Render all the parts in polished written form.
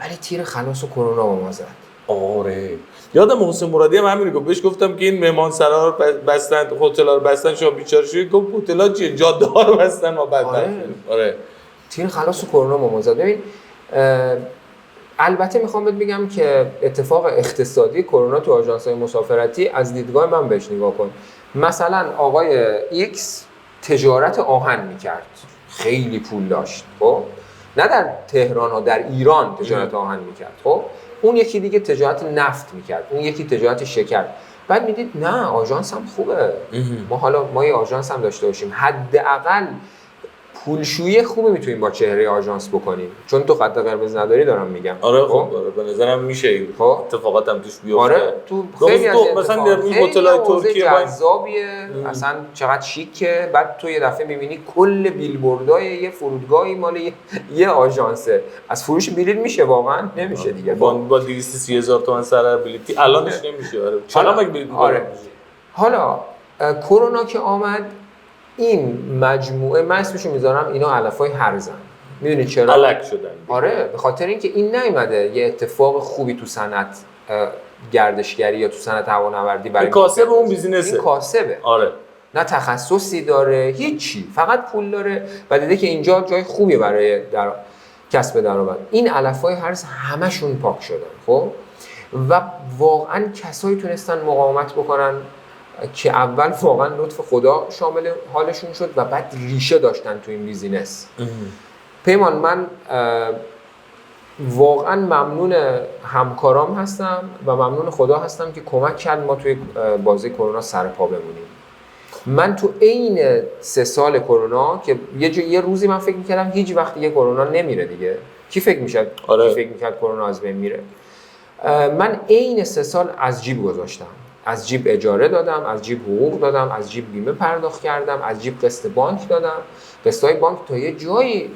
ولی تیر خلاص و کرونا با ما زد. آره یادم حسین مرادی هم همین گفت، بهش گفتم که این مهمانسرا رو بستن، هتل‌ها رو بستن، شما بیچاره شدید. گفت هتل‌ها چیه، جاده‌ها رو بستن ما بعد. آره تیر خلاص و کرونا با ما زد. ببین البته میخوام بهت بگم که اتفاق اقتصادی کرونا تو آژانس‌های مسافرتی از دیدگاه من بهش نگاه کن. مثلا آقای ایکس تجارت آهن میکرد، خیلی پول داشت، خب نه در تهران ها، در ایران تجارت آهن میکرد. خب اون یکی دیگه تجارت نفت میکرد، اون یکی تجارت شکر. بعد میدید نه آژانس هم خوبه، ما یه آژانس هم داشته باشیم، حداقل پولشویی خوبی میتونیم با چهره آژانس بکنیم، چون تو خط قرمز نداری دارم میگم. آره خب آره به نظرم میشه این اتفاقات هم توش بیفته. آره تو خیلی از مثلا در هتل‌های ترکیه جذابیه، اصلا چقدر شیکه. بعد تو یه دفعه میبینی کل بیلبوردای یه فرودگاهی مال یه آژانسه. از فروش بلیط میشه واقعا نمیشه دیگه. با 230,000 تومان سر بلیطی الانش نمیشه. آره چرا مگه بلیط؟ آره حالا کرونا که آمد این مجموعه، من اسمشو میذارم اینا علفای هرزن. میدونی چرا؟ علک شدن. آره به خاطر اینکه این نیومده یه اتفاق خوبی تو صنعت گردشگری یا تو صنعت هوانوردی برای کاسب اون بیزینسه. این کاسبه. آره نه تخصصی داره، هیچی، فقط پول داره و دیده که اینجا جای خوبی برای کسب درآمد. این علفای هرز همشون پاک شدن. خب و واقعا کسایی تونستن مقاومت بکنن که اول واقعا لطف خدا شامل حالشون شد و بعد ریشه داشتن تو این بیزینس. پیمان من واقعا ممنون همکارام هستم و ممنون خدا هستم که کمک کرد ما توی بازی کرونا سر پا بمونیم. من تو عین 3 سال کرونا که یه روزی من فکر میکردم هیچ وقت دیگه کرونا نمیره دیگه. کی فکر میشد؟ آره. کی فکر میکرد کرونا از بین میره؟ من عین 3 سال از جیب گذاشتم، از جیب اجاره دادم، از جیب حقوق دادم، از جیب بیمه پرداخت کردم، از جیب قسط بانک دادم. قسطای بانک تا یه جایی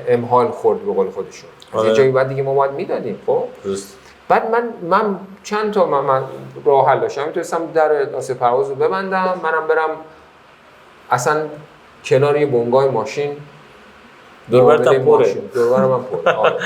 امحال خورد به قول خودشون. از یه جایی بعد دیگه ما باید میدادیم. خب بعد من چند تا من راه حل داشتم، میتونستم در آسیا پرواز رو ببندم، منم برم اصلا کنار یه بنگاه ماشین دوربرم پره. دوربرم پره.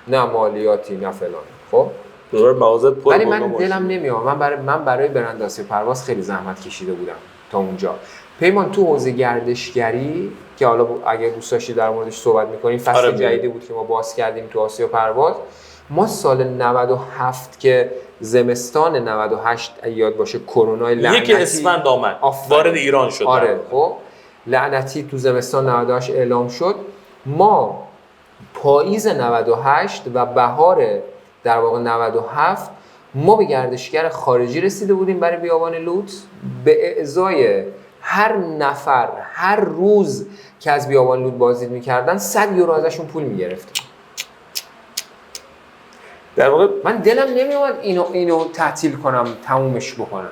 نه مالیاتی نه فلان. خب دوربر مغازت پر. ولی من دلم نمیاد. من برای برند آسیا پرواز خیلی زحمت کشیده بودم تا اونجا. پیمان تو حوزه گردشگری که حالا اگه دوست داشتی در موردش صحبت می‌کنیم، فصل جدیدی بود که ما باز کردیم تو آسیا پرواز. ما سال 97 که زمستان 98 یاد باشه کرونای لعنتی 1 اسفند آمد وارد ایران شد. آره خب لعنتی تو زمستان 98 اعلام شد. ما پاییز 98 و بهار در واقع 97 ما به گردشگر خارجی رسیده بودیم برای بیابان لوط. به اعضای هر نفر هر روز که از بیابان لوط بازدید می‌کردن 100 یورو ازشون پول می‌گرفتیم. در واقع من دلم نمیومد اینو تعطیل کنم، تمومش بکنم.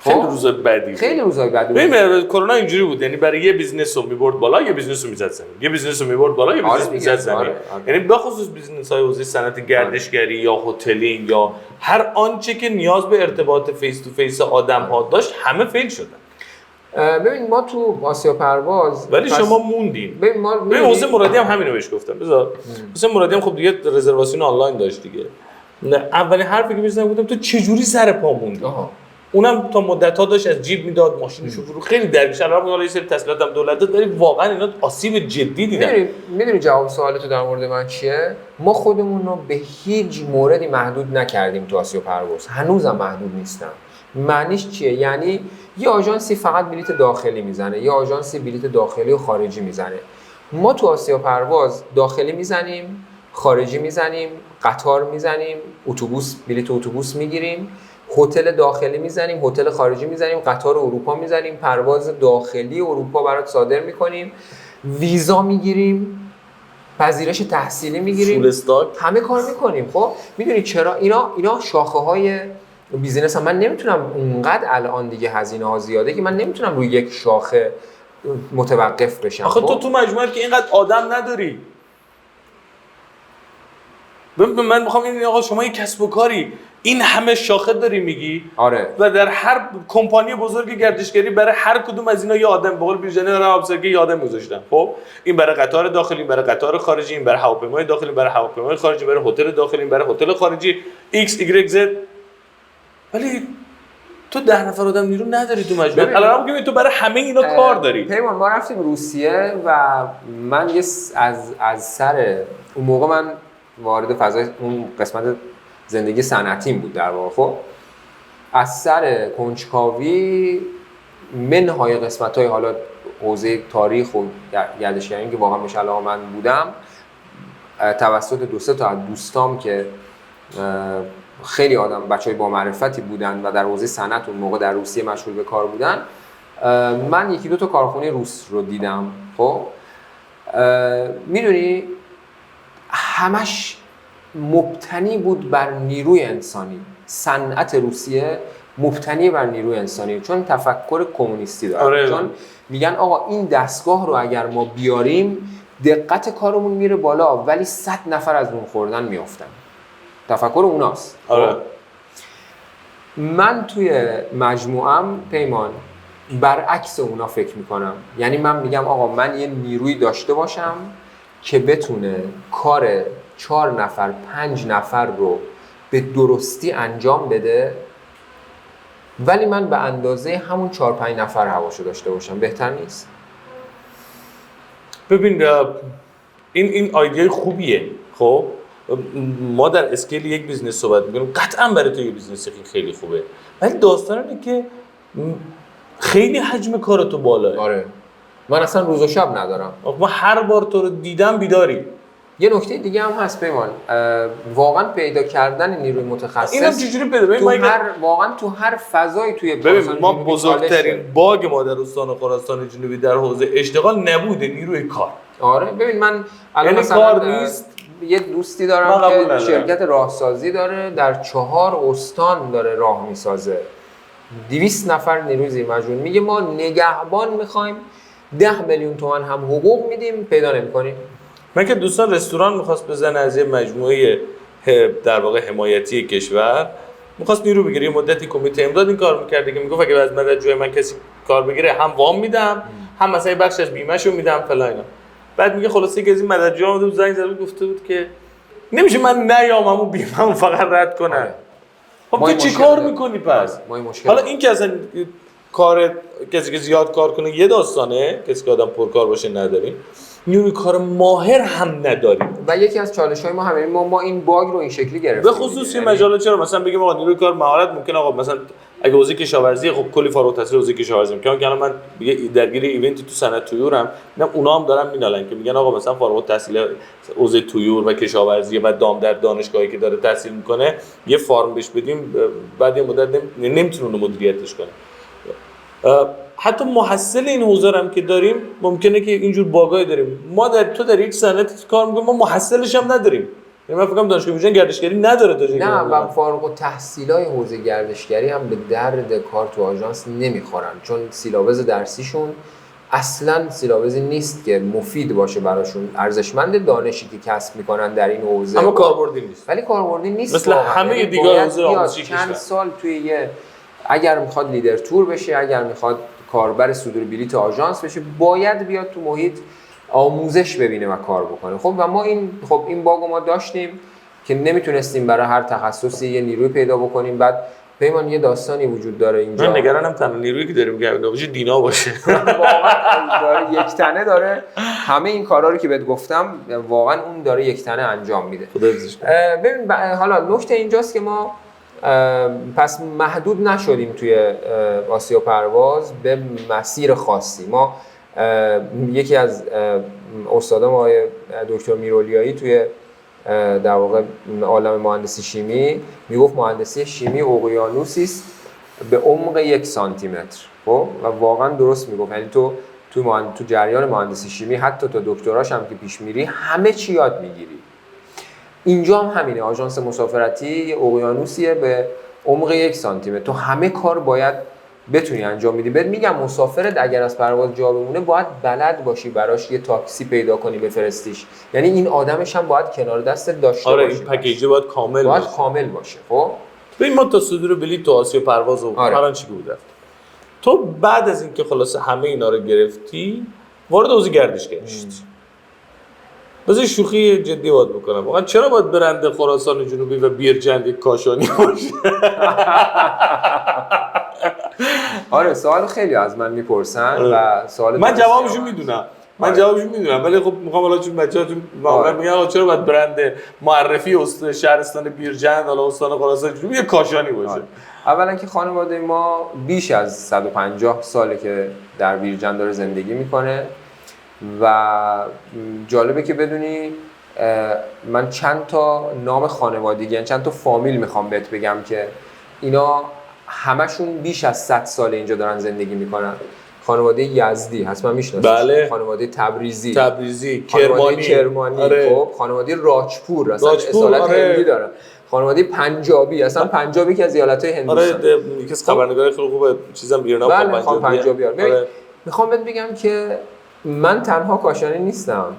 خیلی روزای بدی. خیلی روزای بدی. ببین کرونا اینجوری بود، یعنی برای یه بیزنس رو میبرد بالا، یه بیزنس رو میزد زمین، یه بیزنس رو میبرد بالا، یه بیزنس میزد زمین. یعنی به خصوص بیزنس‌های حوزه صنعت گردشگری یا هتلینگ یا هر آنچه که نیاز به ارتباط فیس تو فیس آدم‌ها داشت همه فیل شدن. ببین ما تو آسیا پرواز ولی شما موندین. ببین حسین مرادی هم همینو بهش گفتم. بذار حسین مرادی هم خب دیگه رزرواسیون آنلاین داشت دیگه. نه اولین حرفی که بهش گفتم تو چه جوری سر پا موندی؟ اونم تا مدت‌ها داشت از جیب میداد، ماشینشو فرو خیلی درگیش. الان حالا یه سری تسهیلات هم دولت داد ولی واقعا اینا آسیب جدی دیدن. میدونی جواب سوالتو در مورد من چیه؟ ما خودمون رو به هیچ موردی محدود نکردیم تو آسیا پرواز. هنوزم محدود نیستم. معنیش چیه؟ یعنی یه آژانسی فقط بلیت داخلی میزنه، یه آژانسی بلیت داخلی و خارجی میزنه. ما تو آسیا پرواز داخلی میزنیم، خارجی میزنیم، قطار میزنیم، اتوبوس بلیت اتوبوس میگیریم، هتل داخلی میزنیم، هتل خارجی میزنیم، قطار اروپا میزنیم، پرواز داخلی اروپا برات صادر میکنیم، ویزا میگیریم، پذیرش تحصیلی میگیریم، فول استاک، همه کار میکنیم. خب میدونی چرا اینا شاخه های بیزینس هم. من نمیتونم اونقدر الان دیگه هزینه ها زیاده که من نمیتونم روی یک شاخه متوقف بشم. آخه تو مجموعه که اینقدر آدم نداری. من میخوام این آقا شما یک کسب و کاری این همه شاخه داری میگی آره و در هر کمپانی بزرگ گردشگری برای هر کدوم از اینا یه آدم به قول بیرجانی دارن ابزارگی یه آدم گذاشتن. خب این برای قطار داخلی، این برای قطار خارجی، این برای هواپیمای داخلی، برای هواپیمای خارجی، برای هتل داخلی، این برای هتل خارجی x y z. ولی تو 10 نفر آدم نیرو نداری تو مجموعه. الان میگم تو برای همه اینا کار داری. پیمان ما رفتیم روسیه و من یه از سر اون موقع من وارد فضای اون قسمت زندگی صنعتیم بود در واقع. خب از سر کنجکاوی منهای قسمت‌های حالا حوزه تاریخ و گردشگری که واقعا بهش علاقه‌مند بودم توسط دو سه تا از دوستام که خیلی آدم بچهای با معرفتی بودن و در حوزه صنعت اون موقع در روسیه مشغول به کار بودن، من یکی دو تا کارخونه روس رو دیدم. خب میدونی همش مبتنی بود بر نیروی انسانی. صنعت روسیه مبتنی بر نیروی انسانی چون تفکر کمونیستی داره. آره. چون میگن آقا این دستگاه رو اگر ما بیاریم دقت کارمون میره بالا ولی 100 نفر از اون خوردن میافتن. تفکر اوناست. آره. من توی مجموعم پیمان برعکس اونا فکر میکنم. یعنی من میگم آقا من یه نیروی داشته باشم که بتونه کار 4 نفر 5 نفر رو به درستی انجام بده ولی من به اندازه همون 4-5 نفر حواشو داشته باشم. بهتر نیست؟ ببین این ایده خوبیه. خب ما در اسکیل یک بیزنس صحبت می‌کنیم، قطعاً برای تو یه بیزنس خیلی خوبه، ولی داستان اینه که خیلی حجم کارتو بالاه. آره من اصلا روز و شب ندارم. ما هر بار تو رو دیدم بیداری. یه نکته دیگه هم هست پیمان، واقعا پیدا کردن نیروی متخصص اینم چجوری پیدا تو واقعا تو هر فضایی توی ببین ما بزرگترین باگ ما در استان خراسان جنوبی در حوزه اشتغال نبوده نیروی کار. آره ببین من الان مثلا کار نیست. یه دوستی دارم که شرکت راهسازی داره، در 4 استان داره راه میسازه، 200 نفر نیروی زیر مجموعه. میگه ما نگهبان میخوایم 10 میلیون تومان هم حقوق میدیم پیدا نمیکنیم. من که دوستان رستوران میخواست بزنه از یه مجموعه در واقع حمایتی کشور، میخواست نیرو بگیره، یه مدتی کمیته امداد این کار میکرده که میگفت اگه از مدرجوی من کسی کار بگیره هم وام میدم هم مثلا بخش از بیمه‌شو میدم فلان اینا. بعد میگه خلاصه که از این مدرجوها اومد زنگ زد و گفته بود که نمیشه من نیامم اون بیمه‌مو فقط رد کنم. خب تو چی کار میکنی پس؟ حالا این که اصلا کار کسی که زیاد کار کنه یه داستانه، کسی که آدم پرکار باشه نداریم، نیروی کار ماهر هم نداریم و یکی از چالش‌های ما همین ما این باگ رو این شکلی گرفتیم. به خصوص این مجالات. چرا مثلا بگیم آقا نیروی کار مهارت ممکن آقا مثلا اگه حوزه کشاورزی خب کلی فارغ التحصیل حوزه کشاورزی میگن که من درگیر ایونتی تو صنعت طیورم، میگم اونا هم دارن مینالن که میگن آقا مثلا فارغ التحصیل حوزه طیور و کشاورزی و دام در دانشگاهی که داره تحصیل میکنه یه فارم بهش بدیم بعد یه مدت نمیتونه مدیریتش کنه. حتی محصل این حوزه هم که داریم ممکنه که اینجور باگای داریم. ما در یک صنعت کار میکنیم ما محصلش هم نداریم. یعنی من فکر کنم دانشگاه ویژن گردشگری نداره تا جایی. نه و فارغ التحصیلای حوزه گردشگری هم به درد کار تو آژانس نمیخورن چون سیلاوز درسیشون اصلا سیلاوزی نیست که مفید باشه براشون. ارزشمند دانشی که کسب میکنن در این حوزه اما کاربردی نیست. ولی کاربردی نیست مثل همه دیگه حوزه آموزشی چند سال توی یه اگر میخواد لیدر تور بشه، اگر میخواد کاربر صدور بلیت آژانس بشه، باید بیاد تو محیط آموزش ببینه و کار بکنه. خب و ما این باگو ما داشتیم که نمیتونستیم برای هر تخصصی یه نیروی پیدا بکنیم. بعد پیمان یه داستانی وجود داره اینجا. من نگرانم تنها نیرویی که داریم گردش دینا باشه. واقعا داره یک تنه داره همه این کارا رو که بهت گفتم واقعا اون داره یک تنه انجام میده. خدا حفظش کنه. ببین حالا نکته اینجاست که ما پس محدود نشدیم توی آسیا پرواز به مسیر خاصی. ما یکی از استادام آقای دکتر میرولیایی توی در واقع عالم مهندسی شیمی میگفت مهندسی شیمی اقیانوسی است به عمق 1 سانتیمتر. خب و واقعا درست میگفت. یعنی تو جریان مهندسی شیمی حتی تا دکتراش هم که پیش میری همه چی یاد میگیری. اینجا هم همینه. آژانس مسافرتی یه اقیانوسیه به عمق 1 سانتیمتر. تو همه کار باید بتونی انجام بدی. بهت میگم مسافرت اگر از پرواز جا بمونه باید بلد باشی براش یه تاکسی پیدا کنی بفرستیش، یعنی این آدمش هم باید کنار دستت داشته آره باشی. این پکیجی باید کامل باید باشه. کامل باشه. خب ببین ما تا صدور بلیط تو آسیا پرواز و هر چی بود رفت. تو بعد از اینکه خلاصه همه اینا رو گرفتی وارد حوزه گردشگری شدی. بذار شوخی جدی باید بکنم. واقعا چرا باید برند خراسان جنوبی و بیرجند یک کاشانی باشه؟ آره سوال خیلی از من میپرسن و سوال من جوابشو میدونم. ولی خب میخوام حالا چون بچه‌هاتون واقعا میگن چرا باید برند معرفی شهرستان بیرجند حالا استان خراسان جنوبی یک کاشانی باشه. اولا که خانواده ما بیش از 150 ساله که در بیرجند داره زندگی میکنه و جالبه که بدونی من چند تا نام خانوادگی، یعنی چند تا فامیل میخوام بهت بگم که اینا همشون بیش از 100 سال اینجا دارن زندگی میکنن. خانواده یزدی حتما میشناسید. بله. خانواده تبریزی، کرمانی. آره. خب خانواده راجپور اصلا اصالت آره. هندی دارن. خانواده پنجابی، اصلا پنجابی که از ایالت‌های هندوستان. آره یکی از خبرنگار خیلی خوبه چیزام ایران پنجابی. آره. میخوام بهت بگم که من تنها کاشانی نیستم.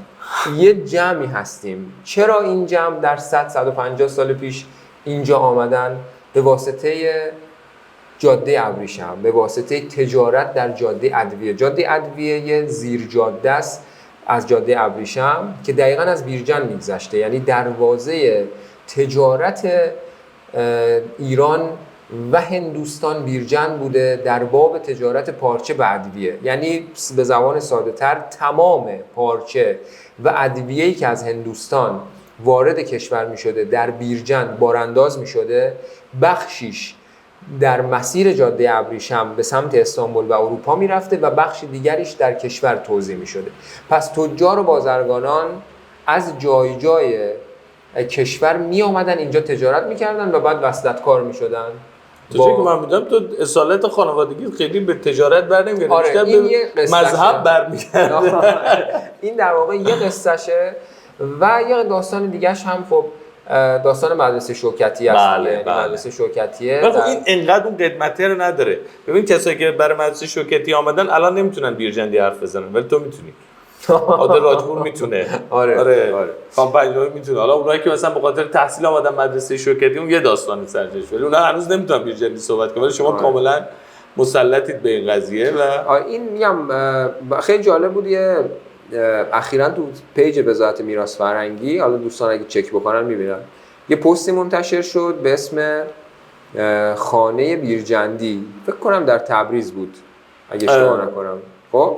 یه جمعی هستیم. چرا این جمع در 100-150 سال پیش اینجا آمدن؟ به واسطه جاده ابریشم، به واسطه تجارت در جاده ادویه. جاده ادویه یه زیر جاده است از جاده ابریشم که دقیقاً از بیرجند میگذشته، یعنی دروازه تجارت ایران و هندوستان بیرجند بوده در باب تجارت پارچه و ادویه. یعنی به زبان ساده تر تمام پارچه و ادویه‌ای که از هندوستان وارد کشور می شده در بیرجند بارانداز می شده، بخشیش در مسیر جاده ابریشم به سمت استانبول و اروپا می رفته و بخش دیگریش در کشور توزیع می شده. پس تجار و بازرگانان از جای جای کشور می آمدن اینجا تجارت می کردن و بعد وصلتکار می شدن. تو چون که من میدونم تو اصالت خانوادگی خیلی به تجارت برنمیگرده. آره این یه مذهب برمیگرده. این در واقع یه قصهشه و یه داستان دیگه‌ش هم خب داستان مدرسه شوکتی هست. بله. مدرسه شوکتیه. خب این انقدر اون قدمته رو نداره. ببین کسایی که برای مدرسه شوکتی آمدن الان نمیتونن بیرجندی حرف بزنن ولی تو میتونی. عادل راجپور میتونه. آره. خان پنجابی میتونه. حالا اونایی که مثلا به خاطر تحصیل آمدن مدرسه شوکتی اون یه داستان سرجش ولی اونها هنوز نمیتونن بیرجندی صحبت کنن. ولی شما کاملا مسلطید به این قضیه و این میگم خیلی جالب بود. اخیراً تو پیج وزارت میراث فرهنگی، حالا دوستان اگه چک بکنن میبینن، یه پستی منتشر شد به اسم خانه بیرجندی، فکر کنم در تبریز بود اگه اشتباه نکنم. خب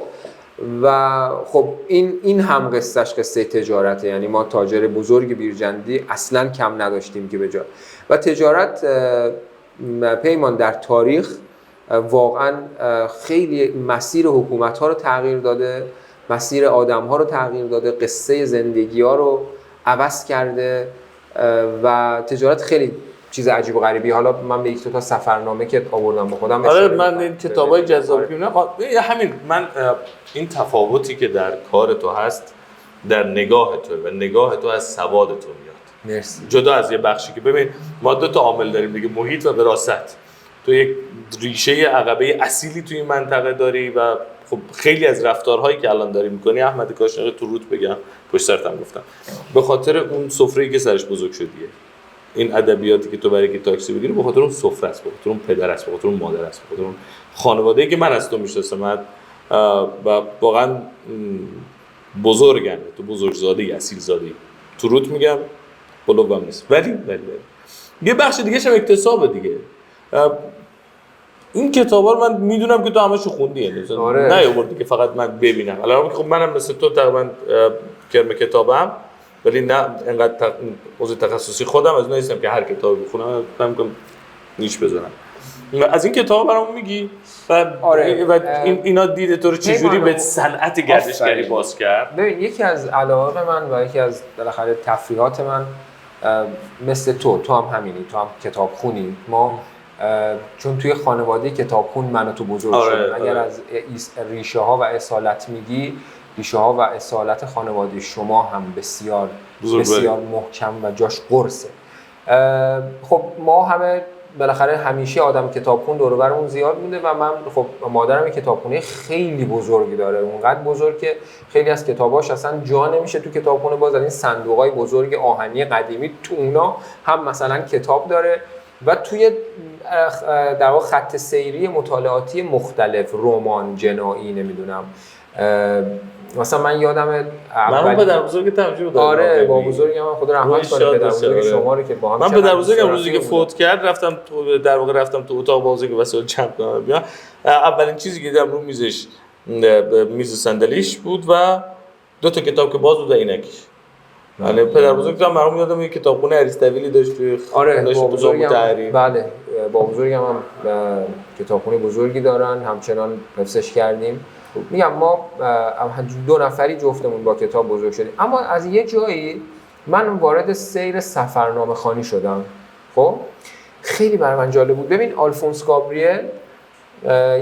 و خب این هم قصه تجارته، یعنی ما تاجر بزرگ بیرجندی اصلاً کم نداشتیم که بجا و تجارت پیمان در تاریخ واقعاً خیلی مسیر حکومت‌ها رو تغییر داده، مسیر آدم‌ها رو تغییر داده، قصه زندگی‌ها رو عوض کرده و تجارت خیلی چیز عجیب و غریبی. حالا من به یک تا سفرنامه که آوردم با خودم آره من این کتابای جذابی همین من این تفاوتی که در کار تو هست در نگاه تو و نگاه تو از سواد تو میاد. مرسی. جدا از یه بخشی که ببین ما دو تا عامل داریم دیگه، محیط و وراثت. تو یک ریشه عقبه اصیلی توی این منطقه داری و خب خیلی از رفتارهایی که الان داری میکنی احمد کاشانی تو روت بگم پشت سرتم گفتم به خاطر اون سفره‌ای که سرش بزرگ شدیه. این ادبیاتی که تو برای که تاکسی بگیری به خاطر اون سفره است، به خاطر اون پدر است، به خاطر اون مادر است، به خاطر اون خانواده‌ای که من از تو میشناسم و واقعا بزرگن، تو بزرگزاده‌ای، اصیل‌زاده‌ای. تو روت میگم قلوبم نیست. ولی یه بخش دیگه هم اکتسابه دیگه. این کتابا رو من میدونم که تو همشو خوندی، یعنی نه آوردی که فقط من ببینم. الان خب منم مثل تو تقریبا کرم کتابم ولی نه انقدر موضوع تخصصی خودم از نیستم که هر کتابی بخونم میگم نیش بزنم. از این کتاب برام میگی و اینا دیده تو رو چجوری به صنعت گردشگری باز کرد؟ ببین یکی از علاقه من و یکی از بالاخره تفریحات من مثل تو هم همینی، تو هم کتاب خونی. ما چون توی خانواده کتابخون من و تو بزرگ شدیم. اگر از ریشه ها و اصالت میگی، ریشه ها و اصالت خانواده شما هم بسیار محکم و جاش قرصه. خب ما همه بالاخره همیشه آدم کتابخون دور و برمون زیاد بوده و من خب مادرم کتابخونه خیلی بزرگی داره، اونقدر بزرگ که خیلی از کتاباش اصلا جا نمیشه تو کتابخونه باز. این صندوقای بزرگ آهنی قدیمی تو اونا هم مثلا کتاب داره و توی در واقع خط سیری مطالعاتی مختلف، رمان، جنایی، نمیدونم مثلا من یادم من پدر بزرگ تمجید دارم. آره با بزرگم هم خدا رحمت کنه، پدر بزرگ شما رو که با هم من پدر بزرگم روزی که فوت کرد رفتم تو در واقع رفتم تو اتاق بازی که وسایل جمع کنم بیان. اولین چیزی که دیدم رو میزش میز صندلیش بود و دو تا کتاب که باز بود و عینکش. یعنی پدر بزرگم مرحوم یادم یه کتابخونه اریستویلی داشت توی آره با بزرگم تحریر. بله با بزرگم هم کتابخونه بزرگی دارن، همچنان حفظش کردیم. میگم ما دو نفری جفتمون با کتاب بزرگ شدیم، اما از یه جایی من وارد سیر سفرنامه خوانی شدم. خب خیلی برای من جالب بود. ببین آلفونس گابریل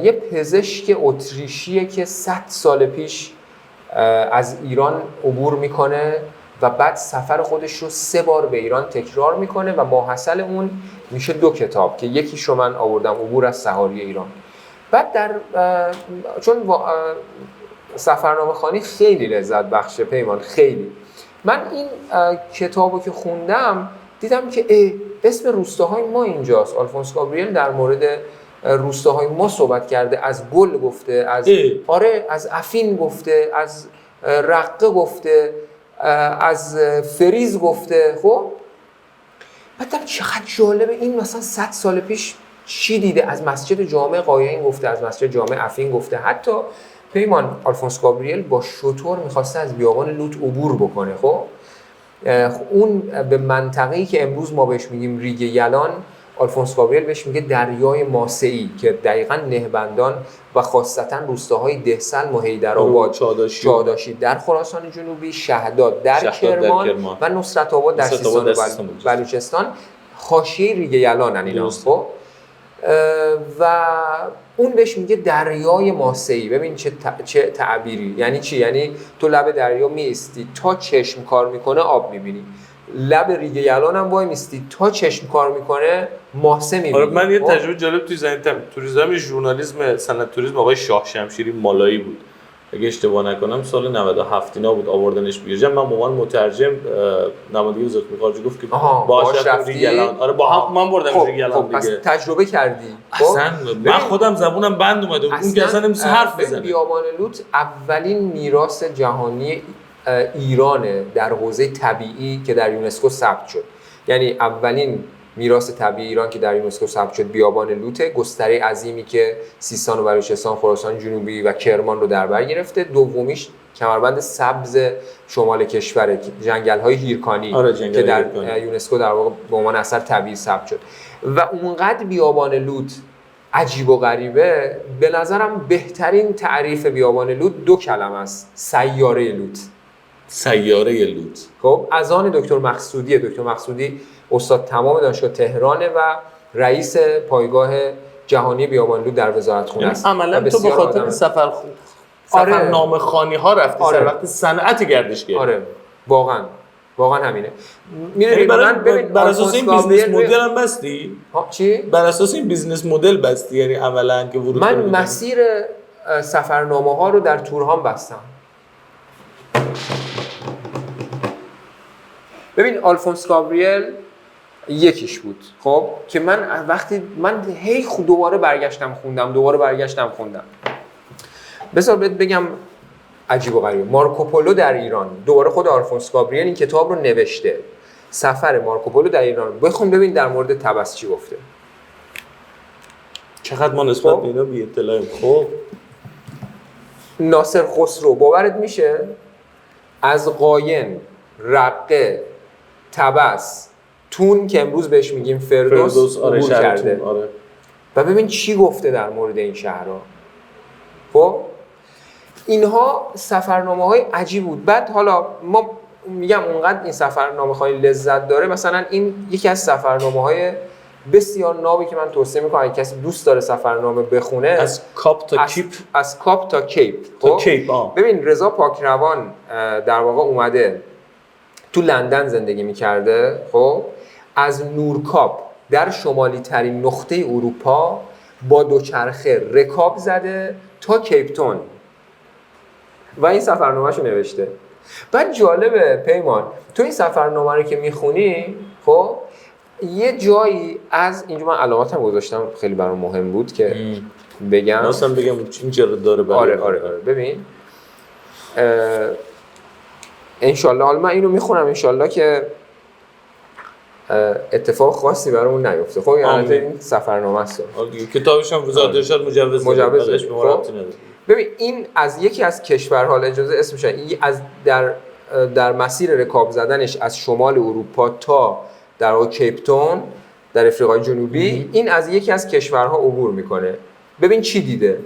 یه پزشک اتریشیه که 100 سال پیش از ایران عبور میکنه و بعد سفر خودش رو 3 بار به ایران تکرار میکنه و ماحصل اون میشه 2 کتاب که یکیش رو من آوردم، عبور از صحاری ایران. بعد چون سفرنامه خوانی خیلی لذت بخشه پیمان، خیلی. من این کتابو که خوندم دیدم که اسم روستاهای ما اینجاست. آلفونس گابریل در مورد روستاهای ما صحبت کرده، از گل گفته، از آره از افین گفته، از رقه گفته، از فریز گفته. خب بعدم چقدر جالبه این مثلا 100 سال پیش چی دیده، از مسجد جامع قایعین گفته، از مسجد جامع افین گفته. حتی پیمان آلفونس گابریل با شتر میخواسته از بیابان لوط عبور بکنه. خب اون به منطقه‌ای که امروز ما بهش میگیم ریگ یلان، آلفونس گابریل بهش میگه دریای ماسه‌ای که دقیقاً نهبندان و خاصتاً روستاهای دهسلم و حیدرآباد، چاداشی در خراسان جنوبی، شهداد در کرمان و نصرت آباد در سیستان و بلوچستان حاشیه ریگ یلانن اینا. خب و اون بهش میگه دریای ماسه‌ای. ببین چه تعبیری، یعنی چی؟ یعنی تو لب دریا میستی تا چشم کار میکنه آب میبینی، لب ریگ یلان هم وای میستی تا چشم کار میکنه ماسه میبینی. آره من یه تجربه جالب توی توریسم ژورنالیسم سند توریسم آقای شاه شمشیری مالایی بود، اگه اشتباه نکنم سال 97 اینا بود، آوردنش بیرجن. من به عنوان مترجم نمایندگی وزارت خارجه گفت که باهاش رفتی ریگ یلان. آره با هم من بردم ریگ یلان دیگه. پس تجربه کردی. اصلا من خودم زبونم بند اومده بود اون که اصلا نمیشه حرف بزنه. بیابان لوط اولین میراث جهانی ایرانه در حوزه طبیعی که در یونسکو ثبت شد. یعنی اولین میراث طبیعی ایران که در یونسکو ثبت شد بیابان لوط، گستره عظیمی که سیستان و بلوچستان، خراسان جنوبی و کرمان رو در بر گرفته. دومیش کمربند سبز شمال کشور، جنگل‌های هیرکانی که در یونسکو در واقع به عنوان اثر طبیعی ثبت شد. و اونقدر بیابان لوط عجیب و غریبه، به نظرم بهترین تعریف بیابان لوط 2 کلمه است: سیاره لوط. سیاره لوط. خب از آن دکتر مقصودی استاد تمام دانشگاه تهرانه و رئیس پایگاه جهانی بیابان لوط در وزارتخونه است. عملاً تو به خاطر سفرنامه خوانی ها رفتی سر وقت صنعت گردشگری. آره واقعا همینه. میدونی بر اساس این بیزنس مدل هم بستی؟ چی؟ بر اساس این بیزنس مدل بستی، یعنی عملاً که ورود من مسیر سفرنامه ها رو در تورهام بستم. ببین آلفونس گابریل یکیش بود. خب که من وقتی هی دوباره برگشتم خوندم. بذار بهت بگم عجیب و غریب. مارکوپولو در ایران، دوباره خود آلفونس گابریل این کتاب رو نوشته. سفر مارکوپولو در ایران، بخون ببین در مورد طبس چی گفته. چقدر ما نسبت به اینا بی اطلاعیم. خب ناصر خسرو باورت میشه از قاین، رقه، طبس، تون که امروز بهش میگیم فردوس عبور کرده. آره. و ببین چی گفته در مورد این شهرها. خب اینها سفرنامه‌های عجیب بود. بعد حالا ما میگم اونقدر این سفرنامه خواهی لذت داره، مثلا این یکی از سفرنامه‌های بسیار نابی که من توصیه میکنم اگه کسی دوست داره سفرنامه بخونه، از کاپ تا کیپ. از کاپ تا کیپ. ببین رضا پاکروان در واقع اومده تو لندن زندگی میکرده. خب از نورکاپ در شمالی ترین نقطه اروپا با دوچرخه رکاب زده تا کیپتون و این سفرنامه‌شو نوشته. بعد جالبه پیمان، تو این سفرنامه رو که میخونی خب یه جایی از اینجا من علاماتم گذاشتم خیلی برام مهم بود که بگم. مثلا بگم این چرا داره برای آره ببین انشالله، حالا من اینو میخونم انشالله که اتفاق خاصی برامون نیفته. خب یعنی این سفرنامه است. کتابش هم وزارت ارشاد مجوز به ما ربطی نداره. ببین این از یکی از کشورها، اجازه اسمش از در مسیر رکاب زدنش از شمال اروپا تا در واقع کیپتون در آفریقای جنوبی، این از یکی از کشورها عبور میکنه. ببین چی دیده.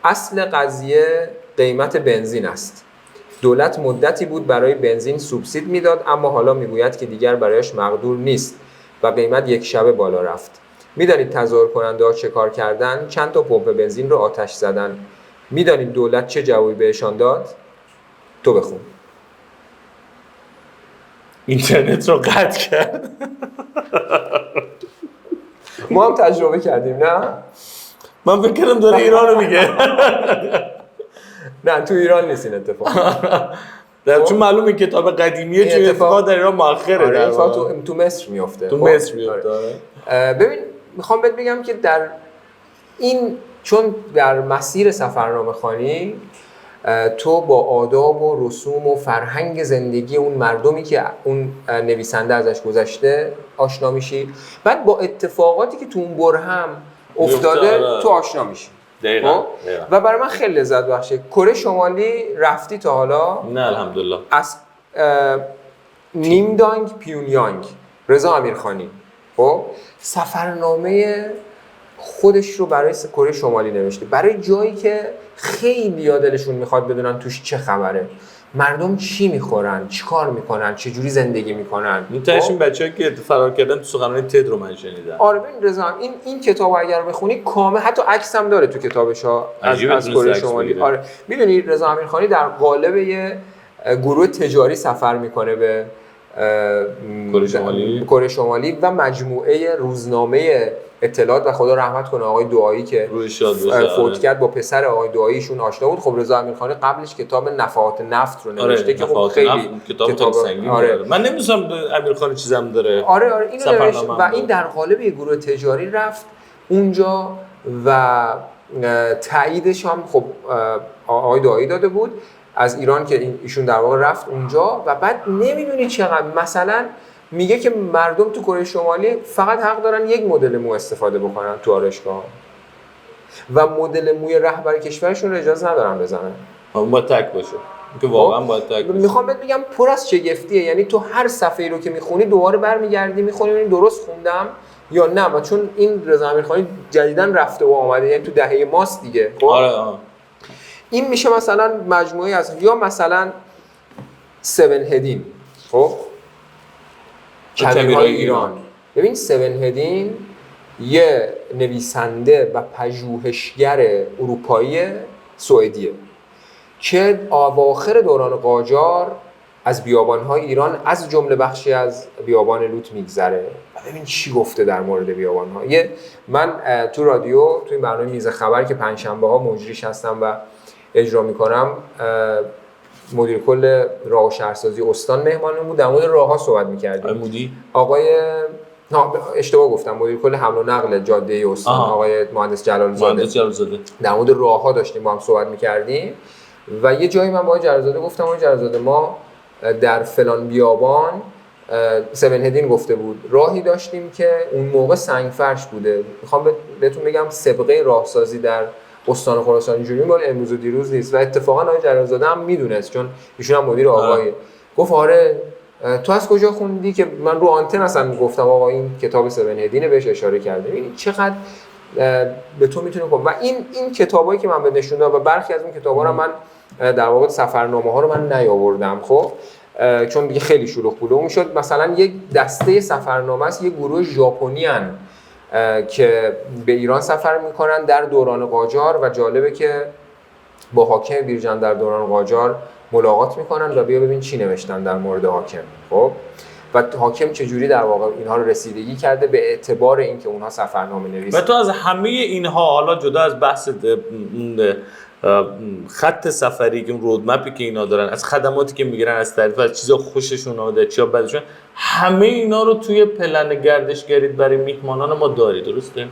اصل قضیه قیمت بنزین است. دولت مدتی بود برای بنزین سوبسید میداد، اما حالا میگوید که دیگر برایش مقدور نیست و قیمت یک شبه بالا رفت. میدانید تظاهر کننده ها چه کار کردن؟ چند تا پمپ بنزین رو آتش زدن. میدانید دولت چه جوابی بهشان داد؟ تو بخون. اینترنت رو قطع کرد. ما هم تجربه کردیم نه؟ من فکر کردم داره ایران رو میگه. نه تو ایران نیست این اتفاق. چون معلومه کتاب قدیمیه، چون اتفاق در ایران مؤخره. آره اتفاق تو مصر میفته. تو مصر میفته. ببین میخوام بهت بگم که در این، چون در مسیر سفرنامه خوانی تو با آداب و رسوم و فرهنگ زندگی اون مردمی که اون نویسنده ازش گذشته آشنا میشی، بعد با اتفاقاتی که تو اون برهم افتاده تو آشنا میشی. دقیقاً. و برای من خیلی لذت بخشه. کره شمالی رفتی تا حالا؟ نه الحمدلله. از نیمدانگ پیونیانگ، رضا امیرخانی خب سفرنامه خودش رو برای کره شمالی نوشته، برای جایی که خیلی دلشون میخواد بدونن توش چه خبره، مردم چی میخورن، چی کار میکنن، چه جوری زندگی میکنن. منتهاش این بچه‌ها که فرار کردن تو سخنرانی تد رو من شنیدم. آره ببین رضا این کتابو اگر بخونی کامل، حتی عکس هم داره تو کتابش‌ها از کره شمالی. آره میدونی رضا امیرخانی در قالب یه گروه تجاری سفر میکنه به کره شمالی و مجموعه روزنامه اطلاعات و خدا رحمت کنه آقای دعایی که فوت کرد با پسر آقای دعاییشون آشنا بود. خب رضا امیرخانی قبلش کتاب نفحات نفت رو نوشته که خب خیلی کتاب سنگینی داره. من نمی‌دونم امیرخانی چیزام داره. آره اینو نوشته و این در قالب یه گروه تجاری رفت اونجا و تاییدش هم خب آقای دعایی داده بود از ایران که ایشون در واقع رفت اونجا. و بعد نمیدونی چقدر مثلا میگه که مردم تو کره شمالی فقط حق دارن یک مدل مو استفاده بکنن تو آرایشگاه و مدل موی رهبر کشورشون رو اجازه ندارن بزنن. اون باید تک باشه که واقعا باید تک باشه. میخوام بهت بگم پر از شگفتیه. یعنی تو هر صفحه‌ای رو که میخونی دوباره برمیگردی میخونی ببین درست خوندم یا نه. و چون این رضا امیرخانی جدیداً رفته و آمده، یعنی تو دهه ماست دیگه. آره این میشه مثلا مجموعه از، یا مثلا 7 هدین خب کبیرهای ایران. ببین 7 هدین یه نویسنده و پژوهشگر اروپایی سوئدیه که اواخر دوران قاجار از بیابان‌های ایران از جمله بخشی از بیابان لوط میگذره و ببین چی گفته در مورد بیابان‌ها. من تو رادیو تو این برنامه میز خبر که پنجشنبه‌ها مجریش هستم و اجرا میکنم، مدیر کل راه و شهرسازی استان مهمانمون بود، در مورد راه‌ها صحبت می‌کردیم. آقای اشتباه گفتم، مدیر کل حمل و نقل جاده استان آقای مهندس جلال زاده در مورد راه‌ها داشتیم با هم صحبت می‌کردیم و یه جایی من با آقای جلال زاده گفتم آقای جلال زاده ما در فلان بیابان 7 هدین گفته بود راهی داشتیم که اون موقع سنگ فرش بوده. میخوام بهتون بگم سابقه راهسازی در استان خراسان اینجوری مال امروز و دیروز نیست و اتفاقا آقای جلال زاده هم میدونست چون ایشون هم مدیر آقایه. گفت آره تو از کجا خوندی که من رو آنتن اصلا گفتم آقا این کتاب 7 هدینه بهش اشاره کرده. ببین چقدر به تو میتونه کنه. و این کتابایی که من به نشون دادم و برخی از اون کتابا رو من در واقع سفرنامه‌ها رو من نیاوردم خب چون دیگه خیلی شلوغ بود. میشد مثلا یک دسته سفرنامه است، یک گروه ژاپنی ان که به ایران سفر میکنن در دوران قاجار و جالبه که با حاکم بیرجند در دوران قاجار ملاقات میکنن و بیا ببین چی نوشتن در مورد حاکم. خب و حاکم چجوری در واقع اینها رو رسیدگی کرده به اعتبار اینکه اونها سفرنامه نویس. و تو از همه اینها، حالا جدا از بحث خط سفری که رودمپی که اینا دارن، از خدماتی که میگیرن از طرف، از چیزا خوششون اومده چیا بدشون، همه اینا رو توی پلن گردشگری برای میهمانان ما داری، درسته؟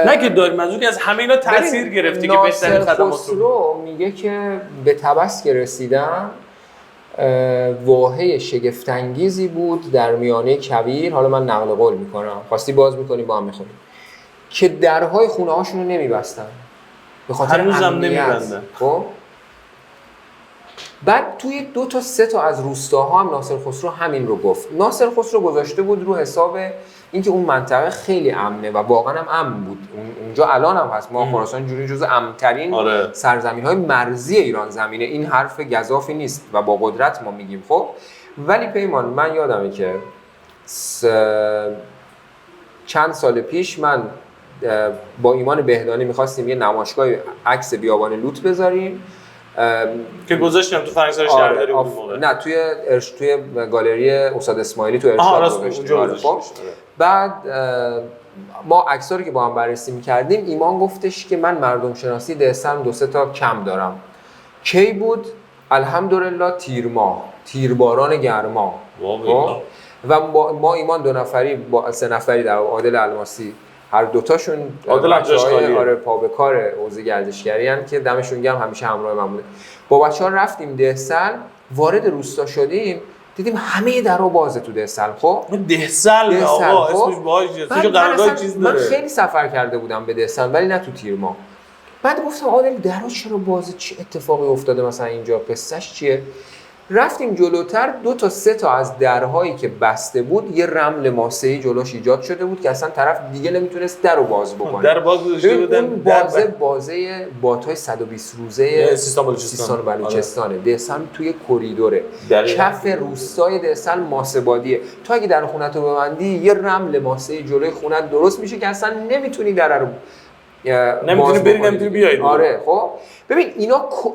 نه که داری، منظور که از همه اینا تاثیر گرفتی که بهترین خدمات رو. خسرو میگه که به طبس که رسیدم واهه شگفت‌انگیزی بود در میانه کویر. حالا من نقل قول میکنم، خواستی باز میکنیم با هم میخونیم، که درهای خونه هاشون رو نمیبستن به خاطر امنیت. خب بعد توی 2 تا 3 تا از روستاها هم ناصر خسرو همین رو گفت. ناصر خسرو گذاشته بود رو حساب اینکه اون منطقه خیلی امنه و واقعا هم امن بود. اونجا الان هم هست. ما خراسان جوری جزو امن‌ترین سرزمین‌های مرزی ایران زمینه. این حرف گزافی نیست و با قدرت ما میگیم. خب ولی پیمان، من یادمه که چند سال پیش من با ایمان بهدانی می‌خواستیم یه نمایشگاه عکس بیابان لوط بذاریم که گذاشتیم تو فرنگسار شهرداری بود موقع. نه، توی گالری استاد اسماعیلی تو ارشاد گذاشتیم. بعد ما عکس‌ها رو که با هم بررسی می‌کردیم، ایمان گفتش که من مردم شناسی دهستان 2-3 تا کم دارم. کی بود؟ الحمدلله تیرباران گرما. و ما ایمان 2 نفری با 3 نفری در عادل الماسی، هر دوتاشون بچه‌های پا به کار حوزه گردشگری ان که دمشون گرم، همیشه همراه من بوده. با بچه‌ها رفتیم دهسل، وارد روستا شدیم، دیدیم همه درها بازه تو دهسل. خب دهسل آقا اسمش باشه، تو قرارداد چیز داره. من خیلی سفر کرده بودم به دهسل ولی نه تو تیرما. بعد گفتم عادل درها چرا بازه، چه اتفاقی افتاده مثلا اینجا، قصهش چیه؟ رفتیم جلوتر، 2 تا 3 تا از درهایی که بسته بود یه رمل ماسه‌ای جلوش ایجاد شده بود که اصلا طرف دیگه نمیتونست در رو باز بکنه. در باز گذاشته بودن. اون بازه بات‌های 120 روزه سیستان بلوچستانه. دهسل توی کریدوره، کف روستای دهسل ماسه‌بادیه. تو اگه در خونت رو ببندی یه رمل ماسه‌ای جلوی خونت درست میشه که اصلا نمیتونی در رو نمیتونی بری، نمیتونی بیای. آره. خب ببین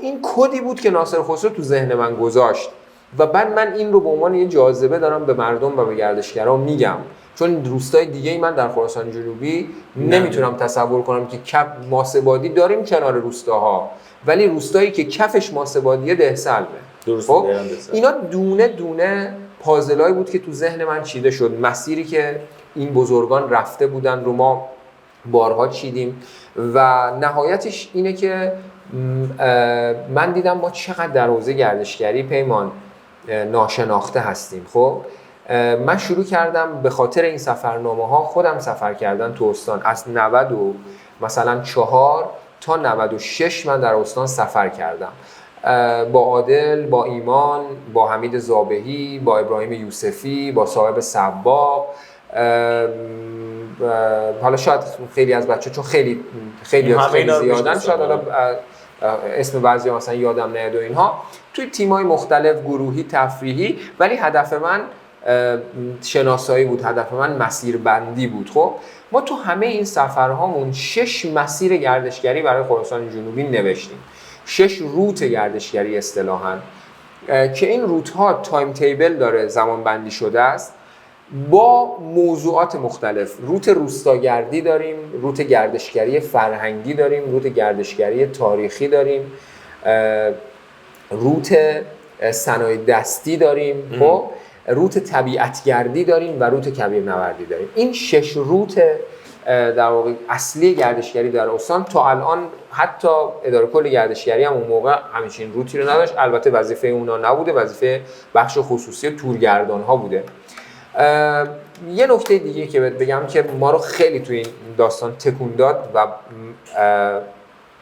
این کدی بود که ناصر خسرو تو ذهن من گذاشت و بعد من این رو به عنوان یه جاذبه دارم به مردم و به گردشگران میگم، چون روستای دیگه من در خراسان جنوبی نمیتونم تصور کنم که کف ماسه‌بادی داریم کنار روستاها، ولی روستایی که کفش ماسه‌بادیه دهسلمه. خب اینا دونه دونه پازلایی بود که تو ذهن من چیده شد. مسیری که این بزرگان رفته بودن رو ما بارها چیدیم و نهایتش اینه که من دیدم ما چقدر در حوزه گردشگری پیمان ناشناخته هستیم. خب من شروع کردم به خاطر این سفرنامه ها خودم سفر کردن تو استان. از 94 تا 96 من در استان سفر کردم، با عادل، با ایمان، با حمید زابهی، با ابراهیم یوسفی، با صاحب سباق. حالا شاید خیلی از بچه چون خیلی زیادن، شاید حالا اسم بعضی‌ها مثلا یادم نیاد و اینها، توی تیم‌های مختلف، گروهی، تفریحی، ولی هدف من شناسایی بود، هدف من مسیربندی بود. خب ما تو همه این سفرهامون 6 مسیر گردشگری برای خراسان جنوبی نوشتیم، 6 روت گردشگری اصطلاحاً، که این روت‌ها تایم تیبل داره، زمان بندی شده است با موضوعات مختلف. روت روستاگردی داریم، روت گردشگری فرهنگی داریم، روت گردشگری تاریخی داریم، روت صنایع دستی داریم، خب روت طبیعتگردی داریم و روت کبیرنوردی داریم. این 6 روت در واقع اصلی گردشگری در استان. تا الان حتی اداره کل گردشگری هم اون موقع همچین روتی رو نداشت. البته وظیفه اونا نبوده، وظیفه بخش خصوصی تورگردان ها بوده. یه نکته دیگه که بگم که ما رو خیلی توی این داستان تکون داد و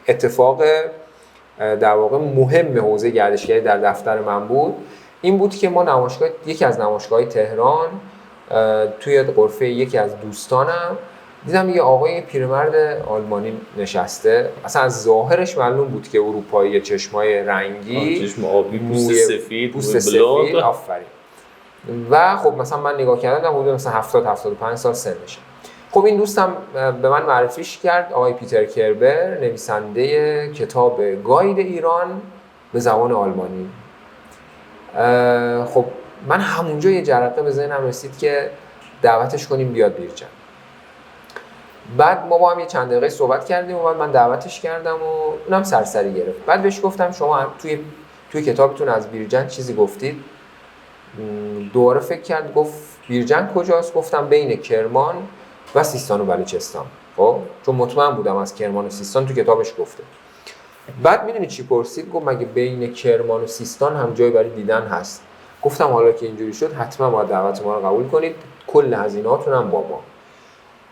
اتفاق در واقع مهم حوزه گردشگری در دفتر من بود، این بود که ما یکی از نمایشگاه‌های تهران توی غرفه یکی از دوستانم دیدم یه آقای پیرمرد آلمانی نشسته. اصلا از ظاهرش معلوم بود که اروپایی، چشمای رنگی، چشم آبی، پوست سفید، آفرین. و خب مثلا من نگاه کردم حدود مثلا 70-75 سال سنشه. خب این دوستم به من معرفیش کرد، آقای پیتر کربر، نویسنده کتاب گاید ایران به زبان آلمانی. خب من همونجا یه جرقه به ذهنم رسید که دعوتش کنیم بیاد بیرجند. بعد ما با هم یه چند دقیقه صحبت کردیم و بعد من دعوتش کردم و اونم سرسری گرفت. بعد بهش گفتم شما توی کتابتون از بیرجند چیزی گفتید؟ دوباره فکر کرد، گفت بیرجند کجاست؟ گفتم بین کرمان و سیستان و بلوچستان. خب چون مطمئن بودم از کرمان و سیستان تو کتابش گفته. بعد میدونی چی پرسید؟ گفت مگه بین کرمان و سیستان هم جایی برای دیدن هست؟ گفتم حالا که اینجوری شد حتما باید دعوت ما رو قبول کنید، کل هزینه‌هاتون هم با ما.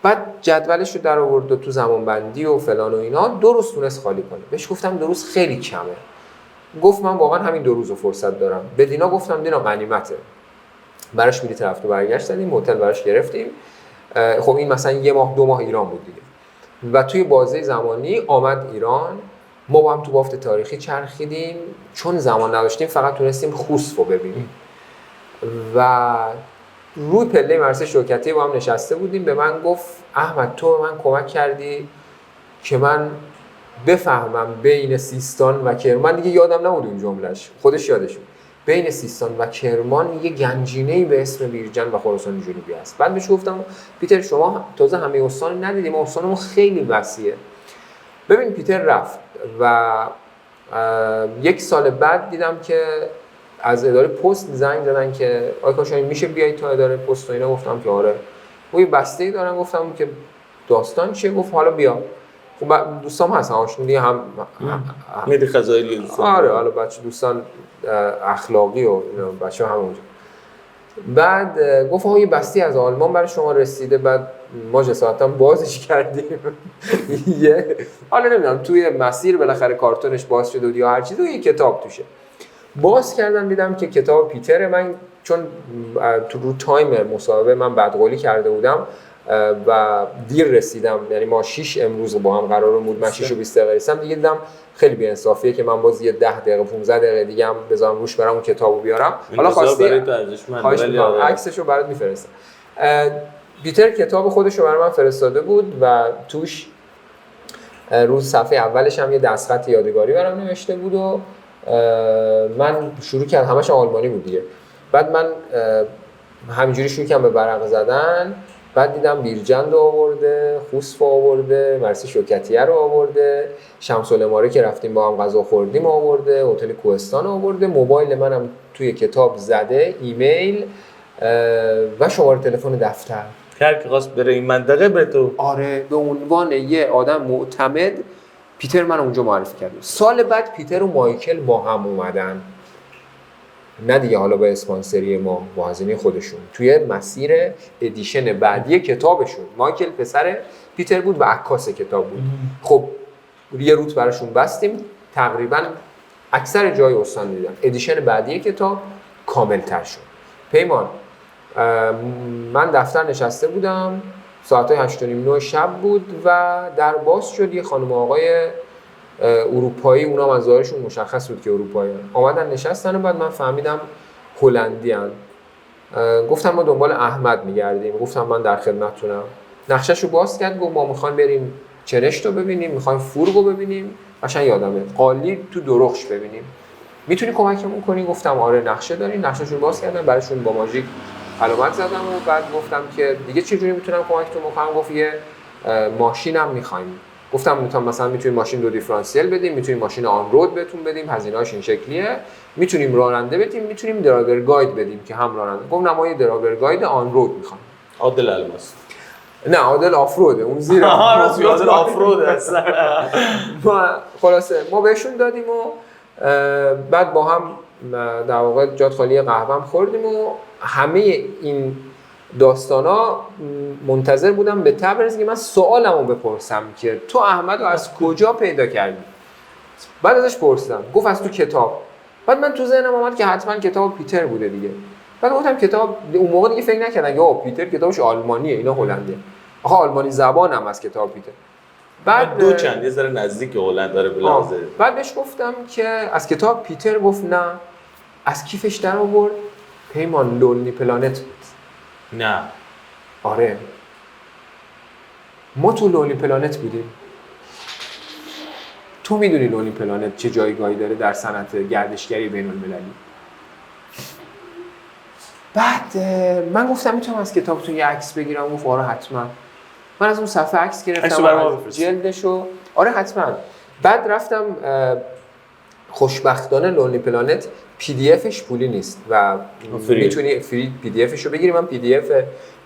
بعد جدولش رو در آورد و تو زمانبندی و فلان و اینا 2 روز تونست خالی کنه. بهش گفتم 2 روز خیلی کمه. گفت من واقعا همین 2 روز رو فرصت دارم. به دینا گفتم دینا غنیمته. براش بلیط رفت و برگشت دادیم، هتل براش گرفتیم. خب این مثلا 1 ماه 2 ماه ایران بود دیگه. و توی بازه زمانی آمد ایران. ما با هم تو بافت تاریخی چرخیدیم، چون زمان نداشتیم فقط تونستیم خوست رو ببینیم. و روی پله مرسه شوکتی با هم نشسته بودیم. به من گفت احمد تو به من کمک کردی که من بفهمم بین سیستان و کرمان، دیگه یادم نبود اون جملهش، خودش یادش بود، بین سیستان و کرمان یه گنجینه‌ای به اسم بیرجند و خراسان جنوبی هست. بعد بهش گفتم پیتر شما تازه همه استان ندیدیم، استانمون خیلی وسیعه. ببین پیتر رفت و 1 سال بعد دیدم که از اداره پست زنگ زدن که آقای کاشانی میشه بیای تا اداره پست و اینا. گفتم که آره. و یه بسته‌ای دارن. گفتم که داستان چیه؟ گفت حالا بیا. خب دوستام هستن آشنایی هم میدی خزایلی دوستان. آره حالا بچه دوستان اخلاقی و اینا بچه همونجا. بعد گفت یه بسته از آلمان برای شما رسیده. بعد ما جسارتا بازش کردیم. حالا نمیدونم توی مسیر بالاخره کارتونش باز شده یا هر چیزی، یه کتاب توشه. باز کردم دیدم که کتاب پیتر. من چون تو رو تایم مصاحبه من بدقولی کرده بودم و دیر رسیدم، یعنی ما 6 امروز با هم قرار بود، من 6 و 20 دقیقه رسیدم دیگه. دیدم خیلی بی‌انصافیه که من باز یه 10 دقیقه 15 دقیقه دیگه هم بذارم روش برام اون کتابو بیارم. حالا خواستی عکسشو برات میفرستم. پیتر کتاب خودشو برام من فرستاده بود و توش روز صفحه اولش هم یه دستخط یادگاری برام نوشته بود و من شروع کردم، همش آلمانی بود دیگه. بعد من همینجوری شروع کردم به ورق زدن. بعد دیدم بیرجند رو آورده، خوست رو آورده، مرسی شوکتیه رو آورده، شمس العماره که رفتیم با هم غذا خوردیم آورده، هتل کوهستان آورده، موبایل منم توی کتاب زده، ایمیل و شماره تلفن دفتر. هر کی خواست بره این منطقه بره تو. آره به عنوان یه آدم معتمد پیتر من اونجا معرفی کرد. سال بعد پیتر و مایکل با هم اومدن، نه دیگه حالا با اسپانسری ما، با هزینه خودشون، توی مسیر ادیشن بعدی کتابشون. مایکل پسر پیتر بود و عکاس کتاب بود. خب یه روت براشون بستیم، تقریبا اکثر جای استان دیدن. ادیشن بعدی کتاب کامل‌تر شد. پیمان من دفتر نشسته بودم، ساعتای 8:30 شب بود و در باز شد. یه خانم آقای اروپایی، اونا از ظاهرشون مشخص بود که اروپایی هستن، آمدن نشستن و بعد من فهمیدم هلندی هستن. گفتم ما دنبال احمد میگردیم. گفتم من در خدمتتونم. نقشه‌شو باز کرد، گفت ما میخوایم بریم چرشت رو ببینیم، میخوایم فورگ رو ببینیم، قشنگ یادمه قالی تو درخش ببینیم، میتونی کمکمون کنی؟ گفتم آره نقشه دارین. نقشه‌شو باز کردم، براشون با ماژیک علامت زدم و بعد گفتم که دیگه چه جوری میتونم کمکتون بکنم. گفت یه ماشینم میخوایم. گفتم مثلا میتونیم ماشین 2 دیفرانسیل بدیم، میتونیم ماشین آن رود بهتون بدیم، هزینه‌اش این شکلیه، میتونیم راننده بدیم، میتونیم درایور گاید بدیم که هم راننده. گفتم ما یه درایور گاید آن رود میخوایم. عادل الماس. نه عادل آفروده، اون زیر عادل آفروده اصلا. خلاصه ما بهشون دادیم و بعد با هم در واقع جات خالی قهوه‌ام خوردیم و همه این داستانا منتظر بودم به تبرز که من سوالمو بپرسم که تو احمدو از کجا پیدا کردی؟ بعد ازش پرسیدم، گفت از تو کتاب. بعد من تو ذهنم اومد که حتما کتاب پیتر بوده دیگه. بعد گفتم کتاب، اون موقع دیگه فکر نکردم که پیتر کتابش آلمانیه، اینا هلندیه. آخه آلمانی زبانم از کتاب پیتر. بعد دو چند یه ذره نزدیک هلند داره بلازه. بعد بهش گفتم که از کتاب پیتر. گفت نه. از کیفش در آورد پیمان لونلی پلانت بود. نه آره ما تو لونلی پلانت بودیم. تو میدونی لونلی پلانت چه جایگاهی داره در صنعت گردشگری بین المللی؟ بعد من گفتم میتونم از کتابتون یه عکس بگیرم؟ گفت آره حتما. من از اون صفحه عکس گرفتم از جلدشو. آره حتما. بعد رفتم خوشبختانه لونلی پلنت پی دی افش پولی نیست و میتونی فری پی دی افش رو بگیری. من پی دی اف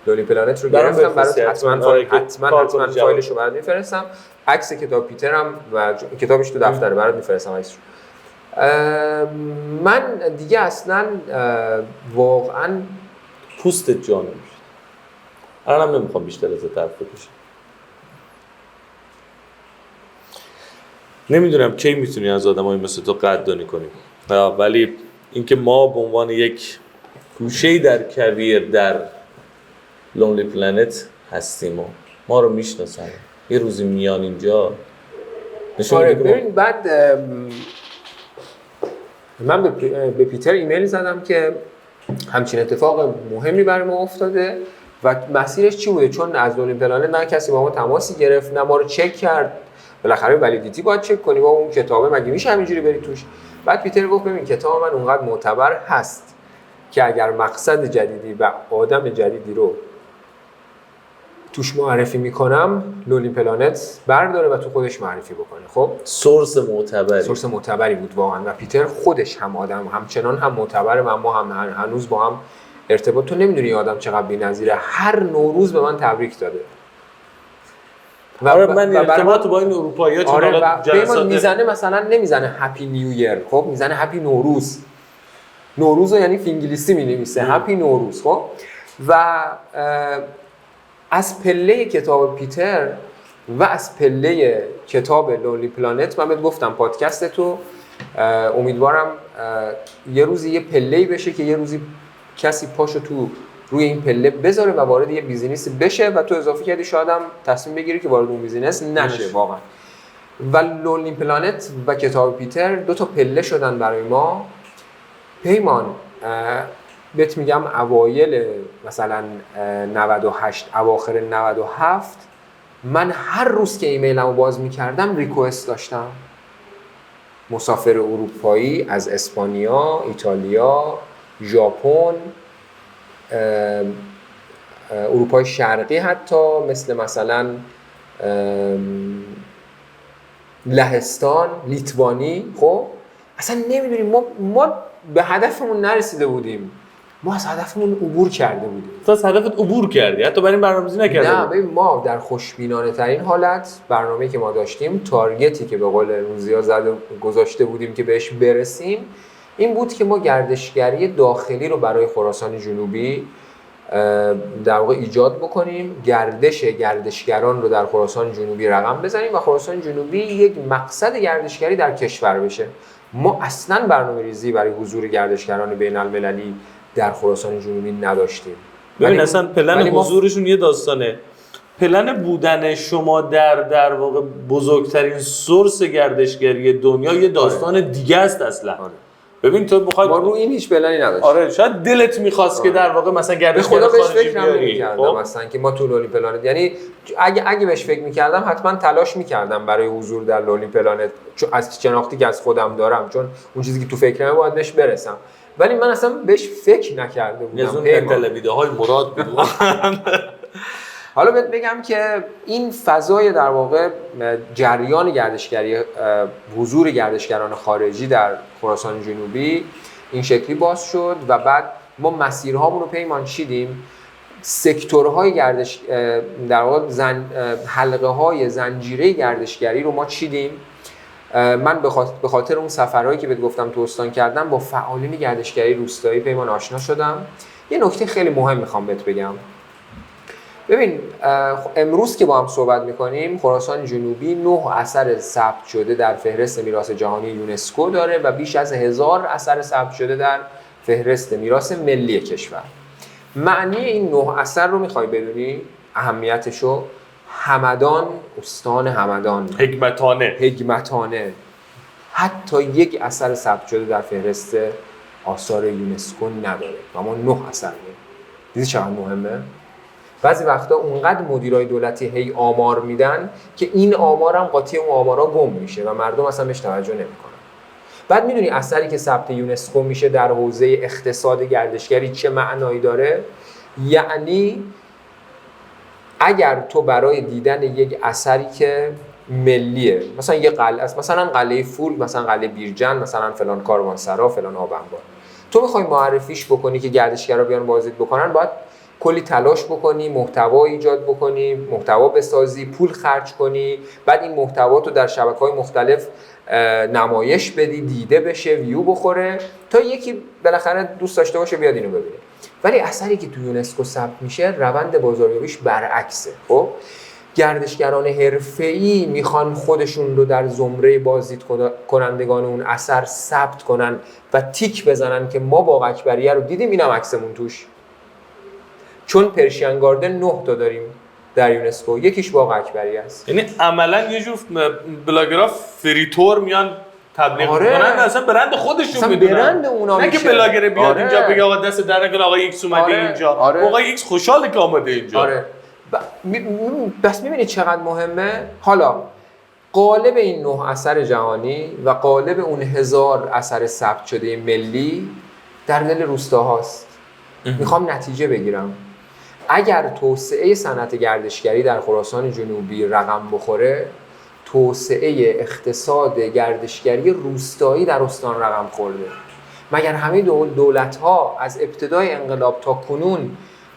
لونلی پلنت رو گرفتم برات، حتما فایلش رو برات میفرستم. عکس کتاب پیترم و کتابش تو دفتر برات میفرستم عکسش. من دیگه اصلا واقعا پوستت جا نمیشه. الانم نمیخوام بیشتر از طرف بکشم. نمیدونم کی میتونی از آدمای مثل تو قدردانی کنیم، ولی اینکه ما به عنوان یک گوشه‌ای در کویر در لونلی پلنت هستیم و ما رو میشناسن، یه روزی میان اینجا نشون آره. میده. ببین بعد من به پیتر ایمیل زدم که همچین اتفاق مهمی برای ما افتاده و مسیرش چی بوده، چون از لونلی پلنت نه کسی با ما تماسی گرفت نه ما رو چک کرد. بالاخره ولیدیتی باید چک کنی با اون کتابه، مگه میشه همینجوری بری توش؟ بعد پیتر گفت ببین کتاب من اونقدر معتبر هست که اگر مقصد جدیدی و آدم جدیدی رو توش معرفی میکنم، لونلی پلنت برداره و تو خودش معرفی بکنه. خب سورس معتبری بود واقعا و پیتر خودش هم آدم همچنان هم معتبره و ما هم هنوز با هم ارتباط. تو نمیدونی آدم چقدر بی‌نظیره، هر نوروز به من تبریک داده. آره من ارتباط با این اروپایی‌ها چون حالا جلسات میزنه، مثلا نمیزنه هپی نیو ایر، خب میزنه هپی نوروز. نوروز رو یعنی انگلیسی می‌نویسه هپی نوروز. خب و از پله کتاب پیتر و از پله کتاب لونلی پلنت من بهت گفتم پادکست تو امیدوارم یه روزی یه پله‌ای بشه که یه روزی کسی پاشو تو روی این پله بذاره و وارد یه بیزینس بشه و تو اضافه کردی شاید هم تصمیم بگیری که وارد اون بیزینس نشه واقعا. و لونلی پلنت و کتاب پیتر دو تا پله شدن برای ما. پیمان بهت میگم اوایل مثلا 98 اواخر 97 من هر روز که ایمیلمو باز میکردم ریکوست داشتم. مسافر اروپایی از اسپانیا، ایتالیا، ژاپن، اروپای شرقی، حتی مثلا لهستان، لیتوانی. خب اصلا نمیدونیم ما به هدفمون نرسیده بودیم، ما از هدفمون عبور کرده بودیم. تو از هدفت عبور کردی، حتی برای این برنامه‌ریزی نکردی. نه ببین ما در خوشبینانه ترین حالت برنامه‌ای که ما داشتیم، تارگتی که به قول روزیا زده گذاشته بودیم که بهش برسیم، این بود که ما گردشگری داخلی رو برای خراسان جنوبی در واقع ایجاد بکنیم، گردشگران رو در خراسان جنوبی رقم بزنیم و خراسان جنوبی یک مقصد گردشگری در کشور بشه. ما اصلاً برنامه‌ریزی برای حضور گردشگران بین‌المللی در خراسان جنوبی نداشتیم. ببین اصلا پلن حضورشون یه داستانه. پلن بودن شما در واقع بزرگترین سورس گردشگری دنیا یه داستان دیگه است اصلا. آره. ببین تو بخوای ما رو این هیچ پلنی نداشتیم. آره شاید دلت می‌خواست که در واقع مثلا گردشگر خارجی بیاری. خب مثلا که ما تو لونلی پلنت، یعنی اگه بهش فکر می‌کردم حتما تلاش می‌کردم برای حضور در لونلی پلنت، چون از شناختی که از خودم دارم، چون اون چیزی که تو فکرمه باید بهش برسم، ولی من اصلا بهش فکر نکرده بودم. نزون تلویزیون‌های مراد بود. حالا بهت بگم که این فضای در واقع جریان گردشگری، حضور گردشگران خارجی در خراسان جنوبی این شکلی باز شد و بعد ما مسیرهامون رو پیمان چیدیم. سکتورهای در واقع حلقه‌های زنجیره گردشگری رو ما چیدیم. من به خاطر اون سفرهایی که بهت گفتم تو استان کردم با فعالین گردشگری روستایی پیمان آشنا شدم. یه نکته خیلی مهم میخوام بهت بگم. ببین امروز که با هم صحبت میکنیم خراسان جنوبی 9 اثر ثبت شده در فهرست میراث جهانی یونسکو داره و بیش از 1000 اثر ثبت شده در فهرست میراث ملی کشور. معنی این 9 اثر رو میخوای بدونی؟ اهمیتشو؟ همدان، استان همدان، حکمتانه حتی یک اثر ثبت شده در فهرست آثار یونسکو نداره و ما 9 اثر داریم. دیدی چقدر مهمه؟ بعضی وقتا اونقدر مدیرای دولتی هی آمار میدن که این آمار هم قاطی اون آمارا گم میشه و مردم اصلا بهش توجه نمیکنن. بعد میدونی اثری که ثبت یونسکو میشه در حوزه اقتصاد گردشگری چه معنایی داره؟ یعنی اگر تو برای دیدن یک اثری که ملیه، مثلا یه قلعه است، مثلا قلعه فول، مثلا قلعه بیرجند، مثلا فلان کاروانسرا، فلان آب انبار، تو میخوای معرفیش بکنی که گردشگرا بیان بازدید بکنن، باید کلی تلاش بکنی، محتوا ایجاد بکنی، محتوا بسازی، پول خرج کنی، بعد این محتوا تو در شبکه‌های مختلف نمایش بدی، دیده بشه، ویو بخوره، تا یکی بالاخره دوست داشته باشه بیاد اینو ببینه. ولی اثری که تو یونسکو ثبت میشه روند بازاریابیش برعکسه. خب گردشگران حرفه‌ای میخوان خودشون رو در زمره بازدید کنندگان اون اثر ثبت کنن و تیک بزنن که ما باغ اکبریه رو دیدیم، اینم عکسمون توش. چون پرشین گاردن 9 تا داریم در یونسکو، یکیش باغ اکبریه است. یعنی عملا یه جور بلاگرها فریتور میان تبلیغ میکنن، اصلا برند خودشون میدونن، برند اونا نه که بلاگر بیاد اینجا بگه آقا دست در نکنه آقا ایکس اومده اینجا، آقا ایکس خوشحاله که اومده اینجا. بس میبینی چقدر مهمه. حالا قالب این 9 اثر جهانی و قالب اون 1000 اثر ثبت شده ملی در دل روستاهاست. میخوام نتیجه بگیرم. اگر توسعه صنعت گردشگری در خراسان جنوبی رقم بخوره، توسعه اقتصاد گردشگری روستایی در استان رقم خورده. مگر همه دولت‌ها از ابتدای انقلاب تا کنون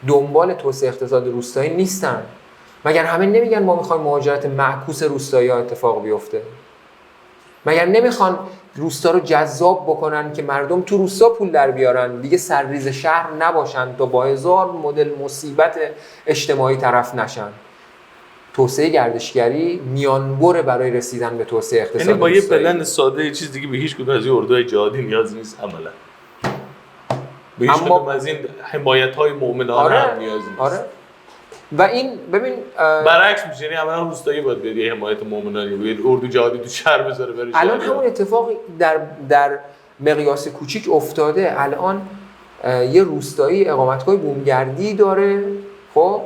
دنبال توسعه اقتصاد روستایی نیستن؟ مگر همه نمیگن ما میخوایم مهاجرت معکوس روستایی‌ها اتفاق بیفته؟ مگر نمیخوان روستا رو جذاب بکنن که مردم تو روستا پول در بیارن، دیگه سرریز شهر نباشن تا با 1000 مدل مصیبت اجتماعی طرف نشن؟ توسعه گردشگری میانبر برای رسیدن به توسعه اقتصادی. یعنی با یه پلن ساده یه چیز دیگه به هیچ کدوم از این اردوهای جهادی نیاز نیست عملا. به هیچ کدوم از این حمایت‌های مؤمنانه هم نیاز نیست. آره. و این ببین برعکس میشه، یعنی عملا روستایی باید بیاد یه حمایت مؤمنانه بیاد اردو جهادی تو شهر بذاره بره. الان همون اتفاق در مقیاس کوچیک افتاده. الان یه روستایی اقامتگاه بومگردی داره، خب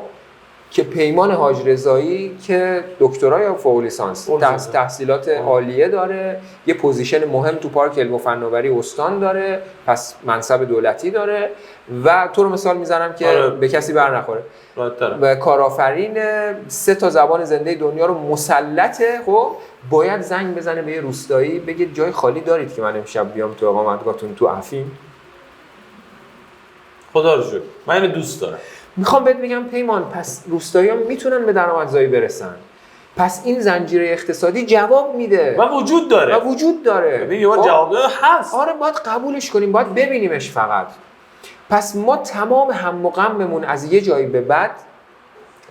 که پیمان حاج رضایی که دکترا یا فوق لیسانس تحصیلات عالیه داره، یه پوزیشن مهم تو پارک علم و فناوری استان داره، پس منصب دولتی داره و تو رو مثال میزنم که به کسی بر نخوره و کارآفرین 3 تا زبان زنده دنیا رو مسلطه. خب باید زنگ بزنه به یه روستایی بگه جای خالی دارید که من امشب بیام تو اقامتگاهتون تو افین؟ خدا رو شکر من اینو دوست دارم. میخوام بهت بگم پیمان، پس روستایی‌ها میتونن به درآمدزایی برسن، پس این زنجیره اقتصادی جواب میده و وجود داره. ببین یه جواب هست. آره باید قبولش کنیم، باید ببینیمش فقط. پس ما تمام هم و غممون از یه جایی به بعد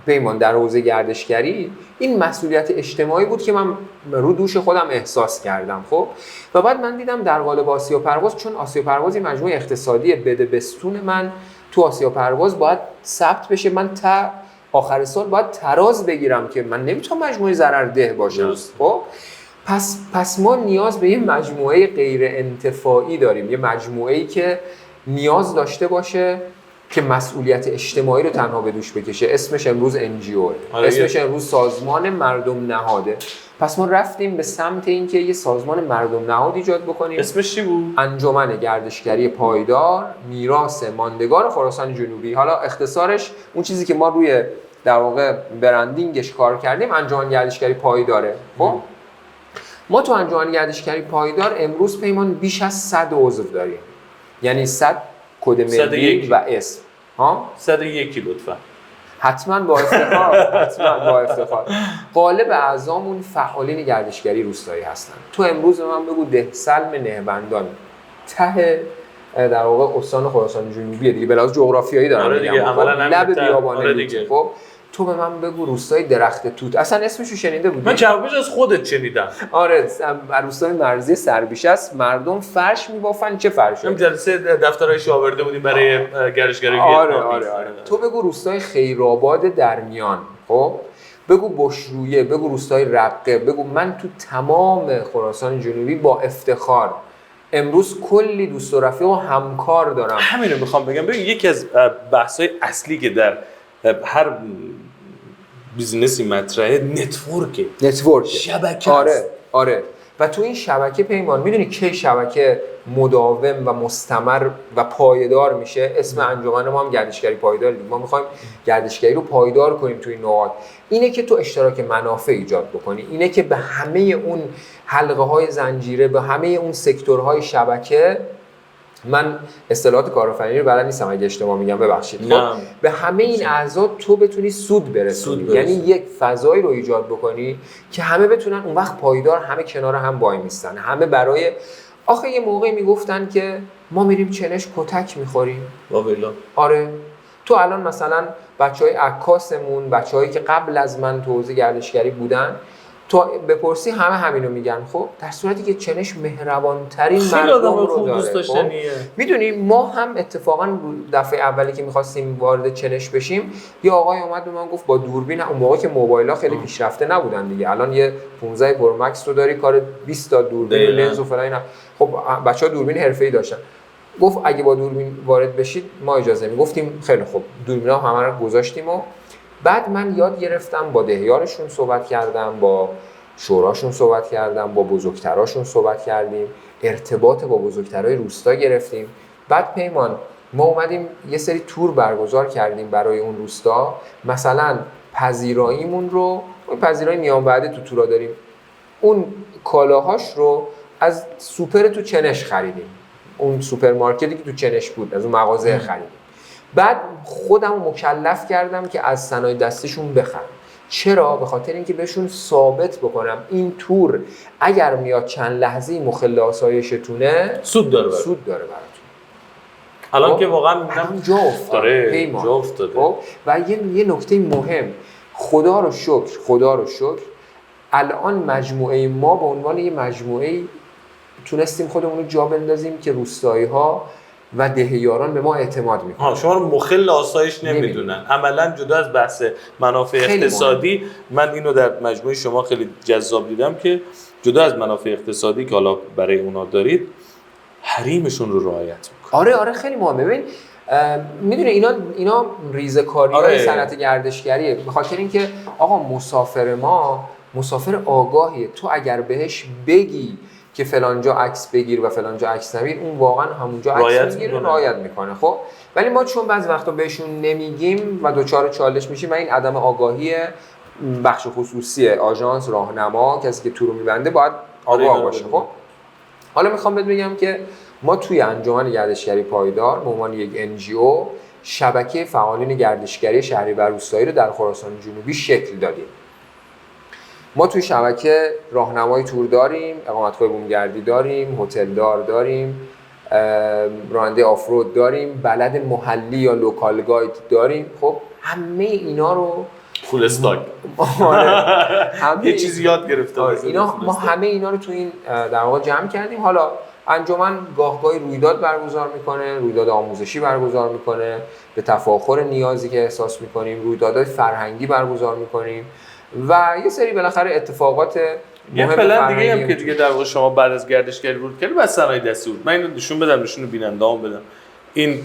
پیمان در حوزه گردشگری این مسئولیت اجتماعی بود که من رو دوش خودم احساس کردم. خب و بعد من دیدم در قالب آسیا پرواز، چون آسیا پرواز این مجموعه اقتصادی بده بستون من تو آسیا پرواز باید ثبت بشه، من تا آخر سال باید تراز بگیرم که من نمیتونم مجموعه ضررده باشم. خب پس ما نیاز به یه مجموعه غیر انتفاعی داریم، یه مجموعه‌ای که نیاز داشته باشه که مسئولیت اجتماعی رو تنها به دوش بکشه. اسمش امروز NGO، اسمش امروز سازمان مردم نهاده. پس ما رفتیم به سمت اینکه یه سازمان مردم نهاد ایجاد بکنیم. اسمش چی بود؟ انجمن گردشگری پایدار میراث ماندگار خراسان جنوبی. حالا اختصارش اون چیزی که ما روی در واقع برندینگش کار کردیم انجمن گردشگری پایداره. خب ما تو انجمن گردشگری پایدار امروز پیمان بیش از 100 عضو داریم، یعنی 100 کد ملی و اسم. 101 لطفا. حتما با افتخار. قالب اعضامون فعالین گردشگری روستایی هستن. تو امروز به من بگو دهسلم نهبندان ته در واقع استان خراسان جنوبیه دیگه، به لحاظ جغرافیایی دارم میگم، لب بیابانه دیگه. خب تو به من بگو روستای درخت توت، اصلا اسمشو شنیده بودی؟ من جوابش از خودت شنیدم. آره روستای مرزی سربیشه است، مردم فرش میبافن. چه فرشی؟ هم جلسه دفترایش آورده بودیم برای گردشگری. آره. تو بگو روستای خیرآباد درمیان، خب بگو بشرویه، بگو روستای رقه، بگو من تو تمام خراسان جنوبی با افتخار امروز کلی دوست و رفیق و همکار دارم. همین رو میخوام بگم. ببین یکی از بحث‌های اصلی که در هر بیزینسی مطرحه نتورک، شبکه. آره و تو این شبکه پیمان میدونی کی شبکه مداوم و مستمر و پایدار میشه؟ اسم انجمن ما هم گردشگری پایدار دیگه. ما میخوایم گردشگری رو پایدار کنیم توی این نقاط. اینه که تو اشتراک منافع ایجاد بکنی، اینه که به همه اون حلقه های زنجیره، به همه اون سکتورهای شبکه، من اصطلاحات کارآفرینی رو بلد نیستم اگه اشتباه میگم ببخشید، خب به همه این اعضا تو بتونی سود برسونی، یعنی یک فضایی رو ایجاد بکنی که همه بتونن اون وقت پایدار همه کنار هم وای میستن، همه برای آخه یه موقعی میگفتن که ما میریم چنش کتک میخوریم. آره تو الان مثلا بچهای عکاسمون، بچه‌هایی که قبل از من تو حوزه گردشگری بودن، تو بپرسی همه همینو میگن. خب در صورتی که چنش مهربان‌ترین مردم رو داره. خب میدونی ما هم اتفاقا دفعه اولی که می‌خواستیم وارد چنش بشیم، یه آقای اومد به من گفت با دوربین، اون موقع که موبایل‌ها خیلی پیشرفته نبودن دیگه، الان یه 15 پرو مکس رو داری کار 20 تا دوربین و لنز و فلان اینا. خب بچه‌ها دوربین حرفه‌ای داشتن. گفت اگه با دوربین وارد بشید ما اجازه میدیم. گفتیم خیلی خوب، دوربینا همه رو گذاشتیم و بعد من یاد گرفتم، با دهیارشون صحبت کردم، با شوراشون صحبت کردم، با بزرگتراشون صحبت کردیم، ارتباط با بزرگترای روستا گرفتیم. بعد پیمان ما اومدیم یه سری تور برگزار کردیم برای اون روستا، مثلا پذیراییمون رو، اون پذیرایی میان بعده تو تورا داریم، اون کالاهاش رو از سوپر تو چنش خریدیم، اون سوپرمارکتی که تو چنش بود از اون مغازه خریدیم. بعد خودم مکلف کردم که از صنایع دستشون بخرم. چرا؟ به خاطر اینکه بهشون ثابت بکنم این تور اگر میاد چند لحظه‌ای مخل آسایشتونه سود داره براتون. الان که واقعا میگم جا افتاده. خب و یه نکته مهم، خدا رو شکر الان مجموعه ما به عنوان یه مجموعه تونستیم خودمون رو جا بندازیم که روستایی‌ها و دهیاران به ما اعتماد میکنن. شما رو مخل آسایش نمیدونن. عملا جدا از بحث منافع اقتصادی، من اینو در مجموعه شما خیلی جذاب دیدم که جدا از منافع اقتصادی که حالا برای اونا دارید، حریمشون رو رعایت میکنن. آره خیلی مهمه. ببین میدونه اینا ریزکاری‌های صنعت گردشگریه، به خاطر اینکه آقا مسافر آگاهیه، تو اگر بهش بگی که فلانجا عکس بگیر و فلانجا عکس نگیر، اون واقعا همونجا عکس میگیره، رعایت میکنه. خب ولی ما چون بعضی وقتا بهشون نمیگیم و دوچار چالش میشیم و این عدم آگاهی بخش خصوصی آژانس، راهنما، کسی که تور رو میبنده باید آگاه باشه. خب حالا میخوام بهت بگم که ما توی انجمن گردشگری پایدار به عنوان یک NGO شبکه فعالین گردشگری شهری و روستایی رو در خراسان جنوبی شکل دادیم. ما توی شبکه راهنمای تور داریم، اقامتگاه بومگردی داریم، هتلدار داریم، راننده آفرود داریم، بلد محلی یا لوکال گاید داریم. خب همه اینا رو فول استاک یه چیزی یاد گرفتم. ما همه اینا رو تو این در واقع جمع کردیم. حالا انجمن گاهگاهی رویداد برگزار میکنه، رویداد آموزشی برگزار میکنه به تفاخر نیازی که احساس میکنیم، رویدادهای فرهنگی برگزار میکنیم و یه سری بالاخره اتفاقات یه پلن دیگه هم که دیگه در واقع شما بعد از گردشگری ورود کردید بس صنایع دستی بود. من اینو نشون بیننده‌ام بدم. این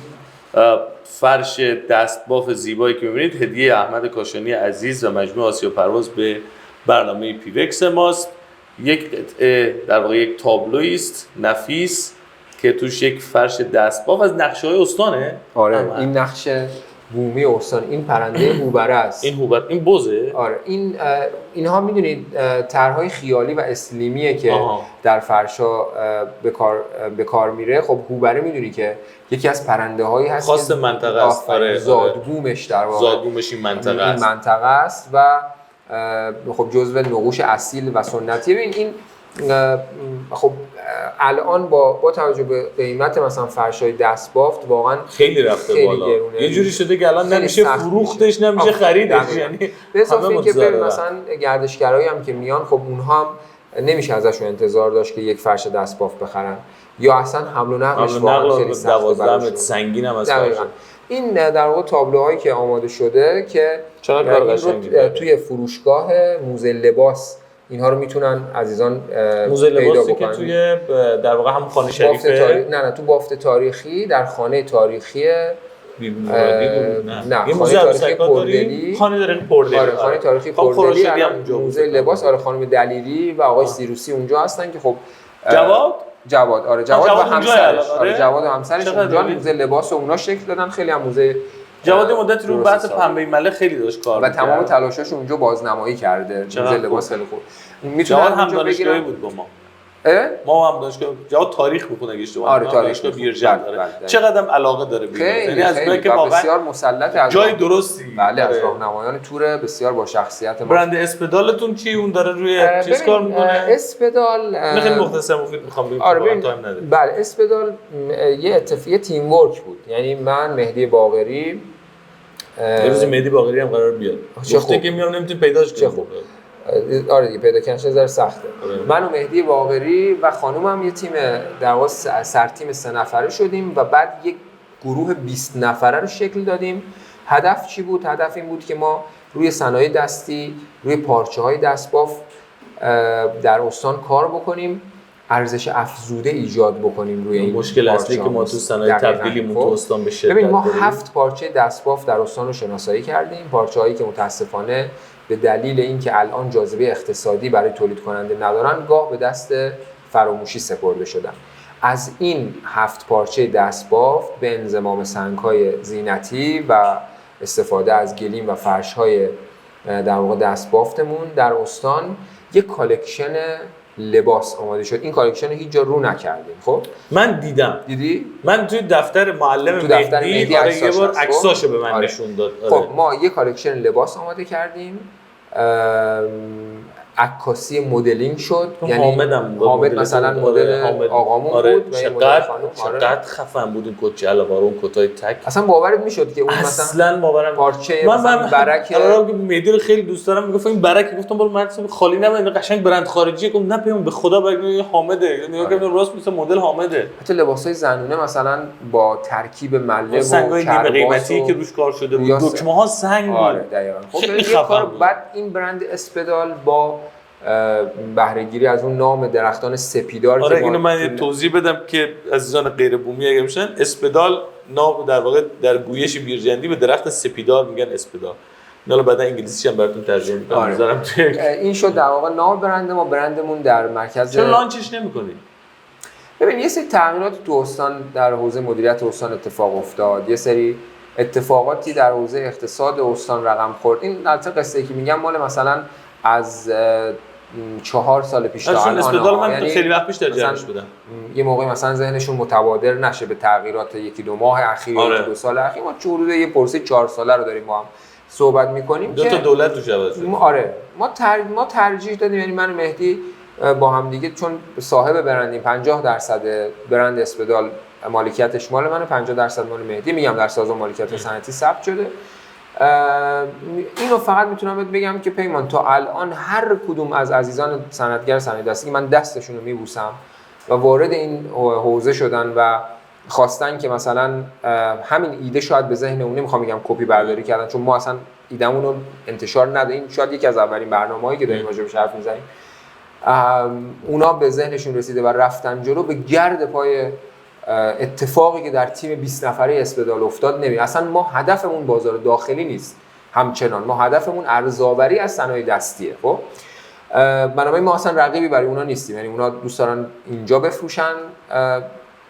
فرش دستباف زیبایی که می‌بینید هدیه احمد کاشانی عزیز و مجموعه آسیا پرواز به برنامه پیوکس ماست. در واقع یک تابلویی است نفیس که توش یک فرش دستباف از نقشه‌های استانه. آره این نقشه بومی استان، این پرنده هوبره است. این بزه. آره اینها میدونید طرح‌های خیالی و اسلیمیه که در فرشا به کار میره. خب هوبره میدونی که یکی از پرنده‌هایی هست خاص منطقه است. زادبومش در واقع زادبومش این منطقه است و خب جزو نقوش اصیل و سنتی. ببین این خب الان با توجه به قیمت مثلا فرشای دستبافت واقعا خیلی رفته بالا، یه جوری شده که الان نمیشه فروختش، نمیشه خریدش. یعنی به اضافه اینکه مثلا گردشگرایی هم که میان، خب اونها هم نمیشه ازشون انتظار داشت که یک فرش دستبافت بخرن یا اصلا حمل و نقلش واقعا خیلی سخته، سنگین هم از فرش. این در واقع تابلوهایی که آماده شده که توی فروشگاه موزه لباس اینها رو میتونن عزیزان موزه لباسی که توی در واقع هم خانه شریفه نه تو بافت تاریخی در خانه تاریخی بیبی مرادی بود نه یه خانه موزه تاریخی عروسک‌ها داریم پردلی. خانه داریم پردلی آره خانه تاریخی خب پردلی خورشیدی الان هم اونجا موزه بود. لباس آره خانم دلیری و آقای سیروسی اونجا هستن که خب جواد آره جواد و همسرش آره جواد و همسرش اونجا عالی. موزه لباس و اونا شکل دادن. خیلی هم موزه جواد مدتی رو درست بحث پنبه ملک خیلی داشت کار و می‌کرد تمام تلاشاش اونجا بازنمایی کرده. موزه لباس خیلی خوب جواد میتونن هم دانشگاهی بود با ما هم دانشگاه جواد تاریخ میخونه اگه اشتباه آره دانشگاه بیرجند داره چقدرم علاقه داره به یعنی از اونایی که واقعا بسیار مسلط از جای درستی بله از راهنمایان تور بسیار با شخصیت ما. برند اسپدالتون چی اون داره روی چیز کار میکنه اسپدال خیلی مختصر مفید میخوام بگم آره تایم نداره بله اسپدال یه تیم ورک بود. یعنی من مهدی باقری یه روز مهدی باقری هم قرار بیاد گفته که میام نمیتونیم پیداش کنیم. خوب آره دیگه پیدا کردنش ذره سخته. من و مهدی باقری و خانومم یه تیم در واقع سرتیم 3 نفره شدیم و بعد یک گروه 20 نفره رو شکل دادیم. هدف چی بود؟ هدف این بود که ما روی صنایع دستی، روی پارچه‌های دستباف در استان کار بکنیم، ارزش افزوده ایجاد بکنیم روی این مشکل اصلی که ما تو صنایع تبدیلیمون تو استان به شدت ببین ما 7 پارچه دستباف در استان رو شناسایی کردیم. پارچه‌هایی که متاسفانه به دلیل اینکه الان جاذبه اقتصادی برای تولید کننده ندارن گاه به دست فراموشی سپرده شدن. از این 7 پارچه دستباف به انضمام سنگ‌های زینتی و استفاده از گلیم و فرش‌های در واقع دستبافتمون در استان یک کالکشن لباس آماده شد. این کالکشن هیچ جا رو نکردیم. خب من دیدی؟ من توی دفتر معلم مهدی یه بار عکساشو به من نشون داد. خب ما یک کالکشن لباس آماده کردیم. عکاسی مدلینگ شد. یعنی حامد مثلا مدل آقامون بود و چقدر خفن بود این کت جلوار اون کتای تک. اصلا باورت میشد که اون اصلا باورم پارچه مثلا برک مهدی رو خیلی دوست دارم. میگفت این برک گفتم برو من خالی نمونه قشنگ برند خارجی گفتم نه پیام به خدا بگو حامده. نگاه کردم راست مثل مدل حامده. حتی لباسای زنونه مثلا با ترکیب مله و سنگای نیمه قیمتی که روش کار شده بود دکمه‌ها سنگ بود. آره دقیقاً. خب بعد این برند اسپدال با بهره‌گیری از اون نام درختان سپیدار آره اینو من یه توضیح بدم که عزیزان غیر بومی اگه میشن اسپدال نام در واقع در گویش بیرجندی به درخت سپیدار میگن اسپدال. حالا بعدا انگلیسیش هم براتون ترجمه می‌کنم میذارم این شد در واقع نام برند ما. برندمون در مرکز چرا لانچش نمی‌کنید؟ ببین یه سری تغییرات تو استان در حوزه مدیریت استان اتفاق افتاد. یه سری اتفاقاتی در حوزه اقتصاد استان رقم خورد. این البته قصه‌ای که میگم مال مثلا از 4 سال پیش تا الان. اسپدال من یعنی خیلی وقت پیش در جریانش بودم. یه موقعی مثلا ذهنشون متبادر نشه به تغییرات 1-2 ماه اخیر یا 2 سال اخیر. ما حدود یه پروسه 4 ساله رو داریم با هم صحبت می‌کنیم دو تا دولت توش عوض شد. آره ما ترجیح دادیم. یعنی من و مهدی با هم دیگه چون صاحب برندیم 50% برند اسپدال مالکیتش مال منه 50% مال مهدی. میگم در سازمان مالکیت صنعتی ثبت شده. اینو فقط میتونم بهت بگم که پیمان تا الان هر کدوم از عزیزان صنعتگر صنایع دستی من دستشون رو میبوسم و وارد این حوزه شدن و خواستن که مثلا همین ایده شاید به ذهن اون نمیخوام بگم کپی برداری کردن چون ما اصلا ایدهمون رو انتشار ندادیم. شاید یکی از اولین برنامه‌هایی که داریم راجعش حرف میزنیم اونا به ذهنشون رسیده و رفتن جلو به گرد پای اتفاقی که در تیم 20 نفره اسپدال افتاد نمی. اصلا ما هدفمون بازار داخلی نیست. همچنان ما هدفمون ارزآوری از صنایع دستیه. خب بنابراین ما اصلا رقیبی برای اونا نیستیم. یعنی اونا دوست دارن اینجا بفروشن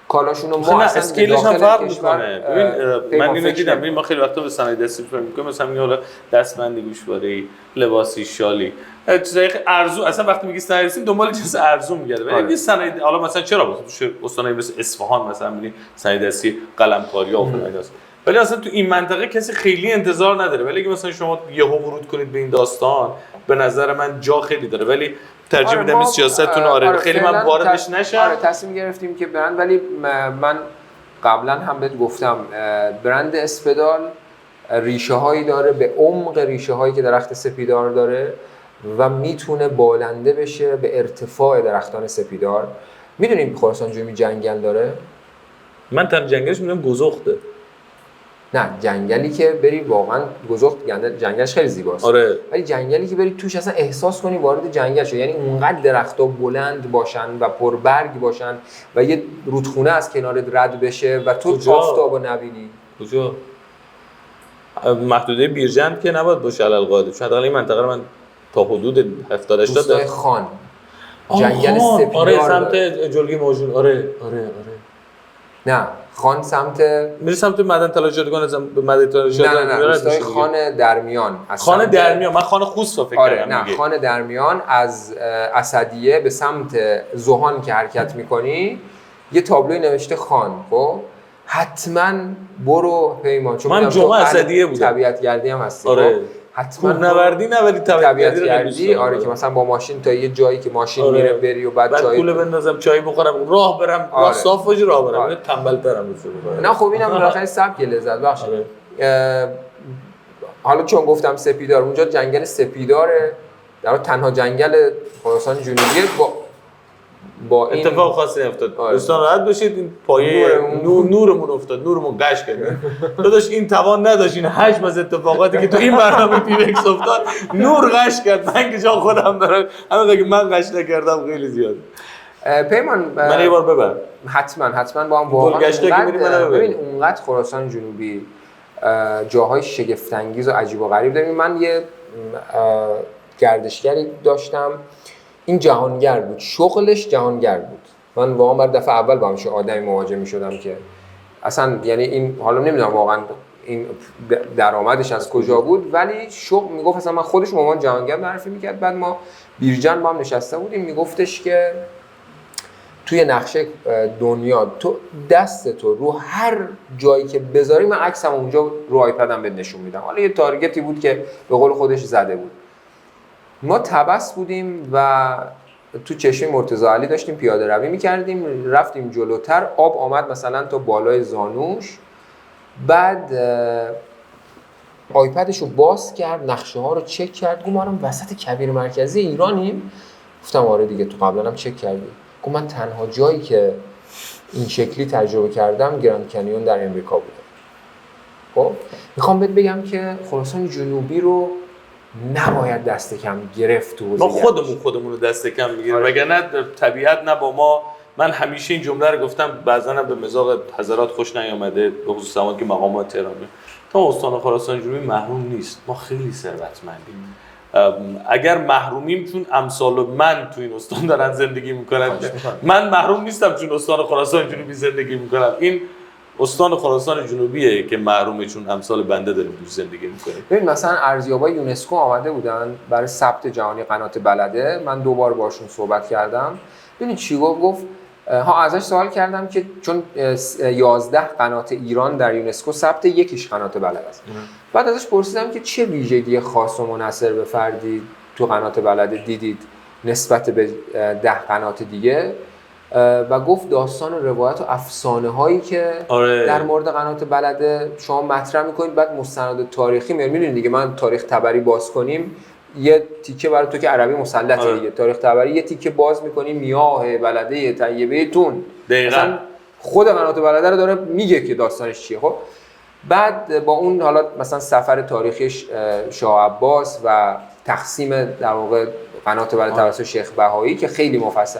کالاشون رو. ما اصلا اسکیلش هم فرق میکنه. ببین من اینو دیدم. ببین ما خیلی وقتا به صنایع دستی فکر میکنیم مثلا میگه حالا دستبندی گوشواره‌ای لباسی شالی چیزای ارزو. اصلا وقتی میگی صنایع دستی دنبال چیز ارزو میگرده. ولی این صنایع حالا مثلا چرا تو استانایی مثل اصفهان مثلا میبینی صنایع دستی قلمکاری و فلان هست ولی اصلا تو این منطقه کسی خیلی انتظار نداره. ولی اگه مثلا شما یهو ورود کنید به این داستان به نظر من جا خیلی داره. ولی ترجیح میدم این سیاستتون آره خیلی من واردش نشم. آره تصمیم گرفتیم که برند ولی من قبلا هم بهت گفتم برند اسپدال ریشه هایی داره به عمق ریشه هایی که درخت سپیدار داره و میتونه بالنده بشه به ارتفاع درختان سپیدار. میدونیم خراسان جنوبی جنگل داره؟ من تن جنگلش میدونم گزخته. نه جنگلی که بری واقعا گزخت جنگلش خیلی زیباست. آره. ولی جنگلی که بری توش اصلا احساس کنی وارد جنگل شو. یعنی اونقدر درخت‌ها بلند باشن و پربرگ باشن و یه رودخونه از کنارت رد بشه و تو آفتابو نبینی. کجا؟ محدوده بیرجند که نباید باشه علالقاعده، چون حداقل این منطقه رو من تا حدود 70 80 روستای خان جنگل سپیدار. آره سمت جلگی موجود. آره نه خان سمت میره سمت معدن طلا جادوگان به معدن طلا جادوگان. نه روستای خان درمیان. خان درمیان، من خان خوست رو فکر کردم. نه خان درمیان از اسدیه به سمت زوهان که حرکت میکنی یه تابلوی نوشته خان. خب حتما برو پیمان، چون من جمعه اسدیه بودم. طبیعت گردی هم هستی. آره حتما نوردی طبیعت گردی. آره که مثلا با ماشین تا یه جایی که ماشین میره بری و بعد چای کوله بندازم چای بخورم راه برم. راه صاف باشه راه برم. تنبل‌ترم بشه. نه خب اینم بالاخره سبک لذت بخشه. حالا چون گفتم سپیدار، اونجا جنگل سپیداره، در تنها جنگل خراسان جنوبی. با این اتفاق خاصی افتاد. دوستان راحت باشید، این پایه نورمون افتاد، نورمون قش کرد. داداش این توان نداشت این حجم از اتفاقاتی که تو این برنامه پیوکس افتاد نور قش کرد. من که جا خودم دارم همین که من قش نکردم خیلی زیاد. پیمان من یه بار ببر. حتما با هم واقعا ببین اونقدر خراسان جنوبی جاهای شگفت انگیز و عجیب و غریب داریم. من یه گردشگری داشتم، این جهانگر بود، شغلش جهانگر بود. من واقعا بر دفعه اول با همچین آدمی مواجه می‌شدم که اصلا یعنی این حالا نمیدونم واقعا این درآمدش از کجا بود، ولی شغل میگفت اصلا من خودش به عنوان جهانگر معرفی می‌کرد. بعد ما بیرجند با هم نشسته بودیم، میگفتش که توی نقشه دنیا تو دست تو رو هر جایی که بذاری من عکسم اونجا رو آیپدم بهت نشون میدم. حالا یه تارگتی بود که به قول خودش زده بود. ما تبس بودیم و تو چشمه مرتضی علی داشتیم پیاده روی میکردیم، رفتیم جلوتر، آب آمد مثلا تا بالای زانوش. بعد آیپدش رو باز کرد، نقشه ها رو چک کرد. گفت ما الان وسط کویر مرکزی ایرانیم. گفتم آره دیگه تو قبلا هم چک کردی. گفت من تنها جایی که این شکلی تجربه کردم گراند کانیون در امریکا بوده. خب میخوام بهت بگم که خراسان جنوبی رو نباید دست کم گرفت. ما خودمون رو دست کم میگیریم. وگرنه طبیعت نه با ما. من همیشه این جمله رو گفتم، بعضا هم به مزاق حضرات خوش نیامده، به خصوص زمانی که مقامات تهرانی تا استان خراسان جنوبی محروم نیست. ما خیلی ثروتمندیم. اگر محرومیم چون امثال من تو این استان دارن زندگی میکنن، من محروم نیستم چون استان خراسان جنوبی زندگی میکنم. این استان خراسان جنوبیه که محرومه چون امثال بنده داریم توش زندگی میکنیم. ببین مثلا ارزیابای یونسکو آمده بودن برای ثبت جهانی قنات بلده. من 2 بار باشون صحبت کردم. ببین چی گفت ازش سوال کردم که چون 11 قنات ایران در یونسکو ثبت، یکیش قنات بلد است. بعد ازش پرسیدم که چه ویژگی خاص و منحصر به فردی تو قنات بلده دیدید نسبت به 10 قنات دیگه، و گفت داستان و روایت و افسانه هایی که در مورد قنات بلده شما مطرح میکنید، بعد مستند تاریخی میاد. میدونید دیگه من تاریخ تبری باز کنیم یه تیکه برای تو که عربی مسلطه دیگه، تاریخ تبری یه تیکه باز میکنیم میاه بلده طیبه تون، دقیقاً خود قنات بلده رو داره میگه که داستانش چیه. خب بعد با اون حالا مثلا سفر تاریخیش شاه عباس و تقسیم در واقع قنات بلده توسط شیخ بهایی که خیلی مفصل،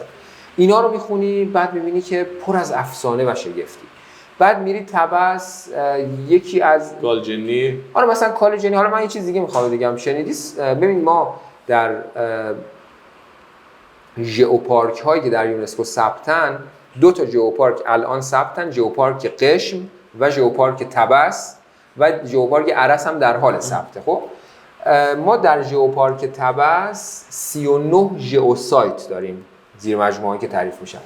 اینا رو میخونی بعد میبینی که پر از افسانه و شگفتی. بعد میری تبس یکی از کالجنی، آره مثلا کالجنی. حالا من یه چیز دیگه میخوام بگم، شنیدی؟ ببین ما در ژئوپارک هایی که در یونسکو ثبتن، 2 تا ژئوپارک الان ثبتن، ژئوپارک قشم و ژئوپارک تبس و ژئوپارک ارس هم در حال ثبته. خب ما در ژئوپارک تبس 39 ژئوسایت داریم، زیر مجموعه‌ای که تعریف میشن.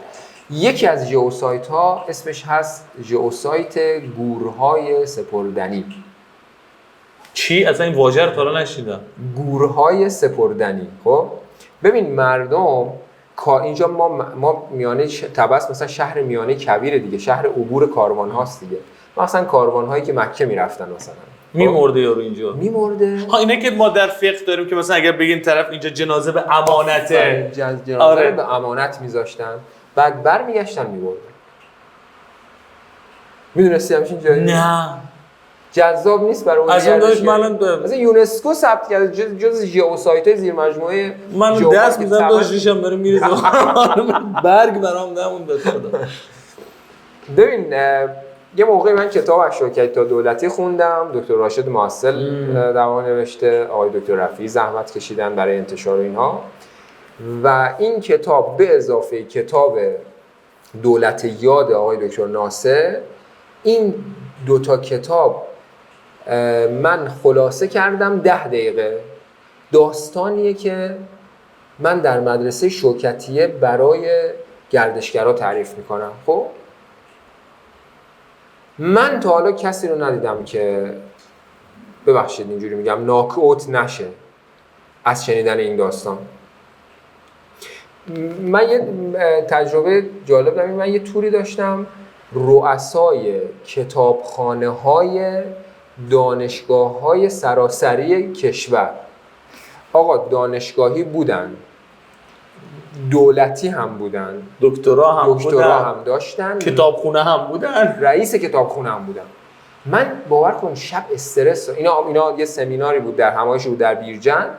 یکی از ژئوسایت ها اسمش هست ژئوسایت گورهای سپردنی. چی؟ اصلا این واژه رو تا حالا نشنیدم. گورهای سپردنی. خب ببین مردم اینجا ما میانه تبس مثلا شهر میانه کویر دیگه، شهر عبور کاروان هاست دیگه. مثلا کاروان هایی که مکه میرفتن مثلا میمرده یارو اینجا. میمرده. اینه که ما در فقه داریم که مثلا اگر بگین طرف اینجا جنازه به امانته، جنازه به امانت میذاشتن، بعد برمیگشتن میبردن. میدونستی همچین جایی؟ نه جذاب نیست برای اون؟ از اون داشت من مثلا یونسکو ثبت کرده جز ژئوسایت‌های زیر مجموعه. من دست میزنم داشت ریشم داره میریزه برگ برام نموند به خدا. ببین یه موقعی من کتاب از شوکت تا دولتی خوندم، دکتر راشد معسل در واقع نوشته، آقای دکتر رفیعی زحمت کشیدن برای انتشار اینها و این کتاب به اضافه کتاب دولت یاد آقای دکتر ناصر، این دوتا کتاب من خلاصه کردم 10 دقیقه. داستانیه که من در مدرسه شوکتیه برای گردشگرها تعریف میکنم. خب من تا حالا کسی رو ندیدم که ببخشید اینجوری میگم ناک اوت نشه از شنیدن این داستان. من یه تجربه جالب دارم. من یه توری داشتم رؤسای کتابخانه‌های دانشگاه‌های سراسری کشور. آقا دانشگاهی بودن، دولتی هم بودن، دکترا هم داشتن، کتابخونه هم بودن، رئیس کتابخونه هم بودن. من باور کن شب استرس، اینا یه سمیناری بود در همایش بود در بیرجن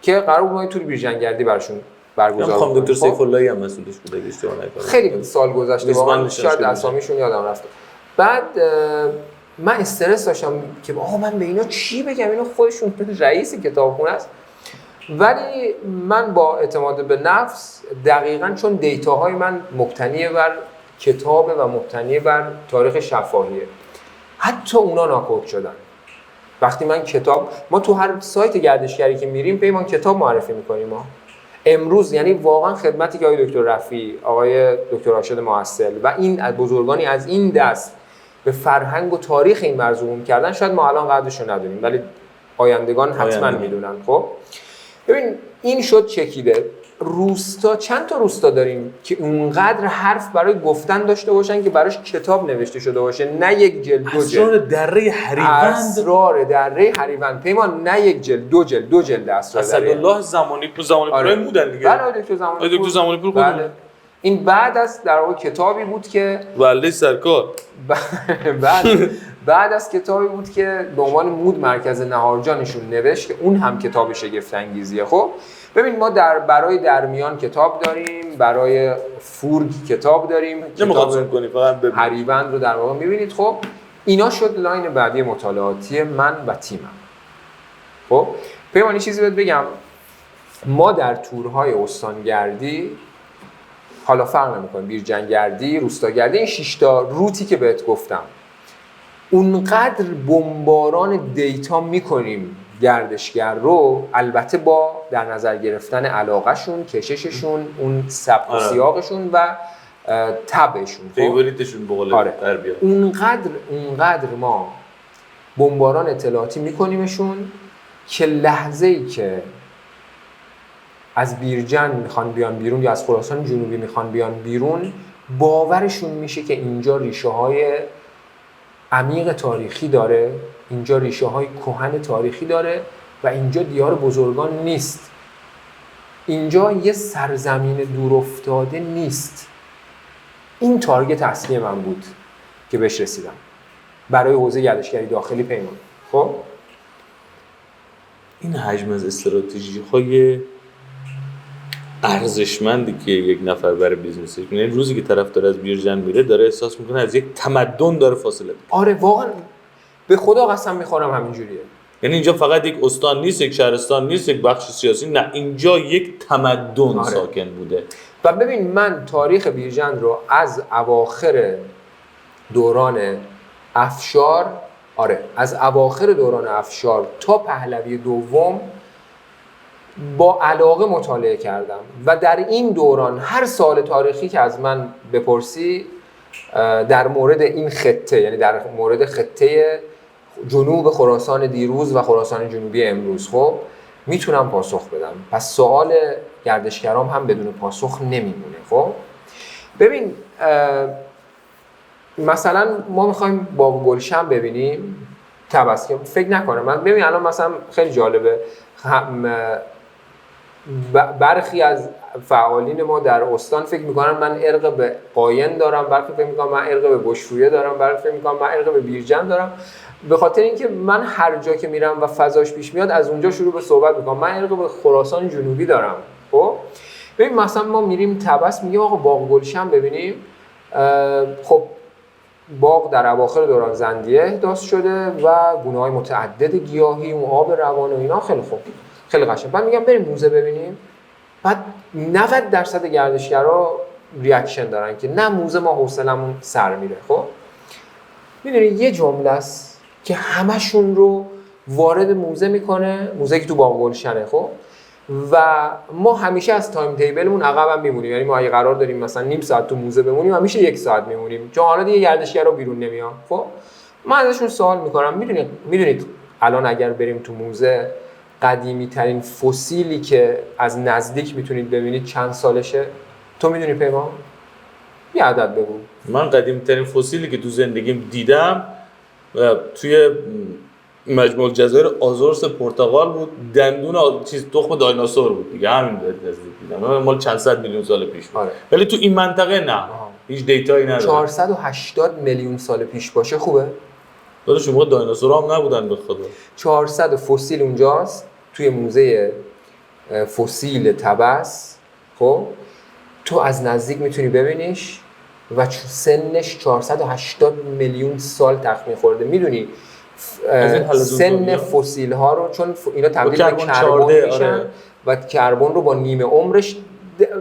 که قرار بود ما توری بیرجن گردی براشون برگزار کنیم. دکتر سیف اللهی هم مسئولش بود اگه اشتباه نکنم. خیلی سال گذشته واقعا شاید اسامیشون یادم رفته. بعد من استرس داشتم که آقا من به اینا چی بگم، اینا خودشون رئیس کتابخونه است. ولی من با اعتماد به نفس دقیقاً چون دیتاهای من مبتنی بر کتابه و مبتنی بر تاریخ شفاهیه، حتی اونا ناکوت شدن. وقتی من کتاب، ما تو هر سایت گردشگری که میریم پیمان کتاب معرفی میکنیم. ما امروز یعنی واقعا خدمتی که آقای دکتر رفیعی، آقای دکتر راشد معسل و این بزرگانی از این دست به فرهنگ و تاریخ این مرزوم کردن، شاید ما الان قدرش رو ندونیم ولی آیندگان حتما میدونن. خب ببین این شد چکیده. روستا، چند تا روستا داریم که اونقدر حرف برای گفتن داشته باشن که براش کتاب نوشته شده باشه، نه یک جلد، 2 جلد. اسرار دره هریوند. اسرار دره هریوند پیمان، نه یک جلد، 2 جلد، 2 جلد اسرار دره. اسدالله زمانی پور بودن دیگه. بله دکتر زمانی پور. بله. این بعد از در واقع کتابی بود که ولی سرکار بعد از کتابی بود که به عنوان مود مرکز نهارجانشون نوشت که اون هم کتاب شگفت انگیزیه. خب ببین ما برای درمیان کتاب داریم، برای فورگ کتاب داریم، نمیخواد کنی فقط ببین هریوند رو در واقع میبینید. خب اینا شد لاین بعدی مطالعاتی من و تیمم. خب پیمانی چیزی بهت بگم، ما در تورهای استانگردی، حالا فرق نمی‌کنه بیرجنگردی، روستاگردی، این 6 تا روتی که بهت گفتم، اونقدر بمباران دیتا میکنیم گردشگر رو، البته با در نظر گرفتن علاقهشون، کشششون، اون سبک و سیاقشون و طبعشون، فیوریتشون به قول تربیت. اونقدر ما بمباران اطلاعاتی میکنیمشون که لحظه‌ای که از بیرجن میخوان بیان بیرون یا از خراسان جنوبی میخوان بیان بیرون، باورشون میشه که اینجا ریشه های عمیق تاریخی داره، اینجا ریشه های کهن تاریخی داره و اینجا دیار بزرگان نیست، اینجا یه سرزمین دورافتاده نیست. این تارگت اصلی من بود که بهش رسیدم برای حوزه گردشگری داخلی پیمان. خب این حجم از استراتژی‌های ارزشمندی که یک نفر برای بیزنسش، یعنی روزی که طرف داره از بیرجن میره داره احساس میکنه از یک تمدن داره فاصله میگیره. آره واقعا به خدا قسم میخورم همینجوریه. یعنی اینجا فقط یک استان نیست، یک شهرستان نیست، یک بخش سیاسی، نه اینجا یک تمدن ساکن بوده. و ببین من تاریخ بیرجن رو از اواخر دوران افشار، از اواخر دوران افشار تا پهلوی دوم با علاقه مطالعه کردم و در این دوران هر سال تاریخی که از من بپرسی در مورد این خطه، یعنی در مورد خطه جنوب خراسان دیروز و خراسان جنوبی امروز، خب میتونم پاسخ بدم. پس سوال گردشگرام هم بدون پاسخ نمیمونه. خب ببین مثلا ما میخوایم باغ گلشن ببینیم تبسکم، فکر نکنم من ببین الان مثلا خیلی جالبه، برخی از فعالین ما در استان فکر میکنن من ارق به قاین دارم، برخی فکر میکنن من ارق به بشرویه دارم، برخی فکر میکنن من ارق به بیرجن دارم، به خاطر اینکه من هر جا که میرم و فضاش پیش میاد از اونجا شروع به صحبت میکنم من ارق به خراسان جنوبی دارم. خب ببین مثلا ما میریم طبس میگیم آقا باغ گلشن ببینیم، خب باغ در اواخر دوران زندیه احداث شده و گونه‌های متعدد گیاهی و آب روان و اینا. خیلی خوب، خیلی قشنگ. بعد میگم بریم موزه ببینیم. بعد 90% گردشگرا ریاکشن دارن که نه موزه ما حوصلمون سر میره. خب میدونی یه جمله است که همشون رو وارد موزه میکنه، موزه که تو باغ گلشنه. خب و ما همیشه از تایم تیبلمون عقبم میمونیم، یعنی ما اگه قرار داریم مثلا نیم ساعت تو موزه بمونیم همیشه 1 ساعت میمونیم، چون حالا دیگه گردشگرا بیرون نمیان. خب من ازشون سوال میکنم میدونید الان اگر بریم تو موزه قدیمی ترین فسیلی که از نزدیک میتونید ببینید چند سالشه؟ تو میدونی پیمان؟ یه عدد بگو. من قدیمی ترین فسیلی که تو زندگیم دیدم توی مجموعه جزایر آزورس پرتغال بود. دندون تخم دایناسور بود دیگه، همین دیدم. مال چند صد میلیون سال پیش بود. ولی تو این منطقه نه. هیچ دیتایی نداره. 480 میلیون سال پیش باشه خوبه؟ داداش موقع دایناسورها هم نبودن به خدا. 400 فسیل اونجاست توی موزه فسیل طبس. خب تو از نزدیک میتونی ببینیش و سنش 480 میلیون سال تخمین خورده. میدونی سن فسیل ها رو، چون اینا تبدیل به کربن میشن و کربن رو با نیمه عمرش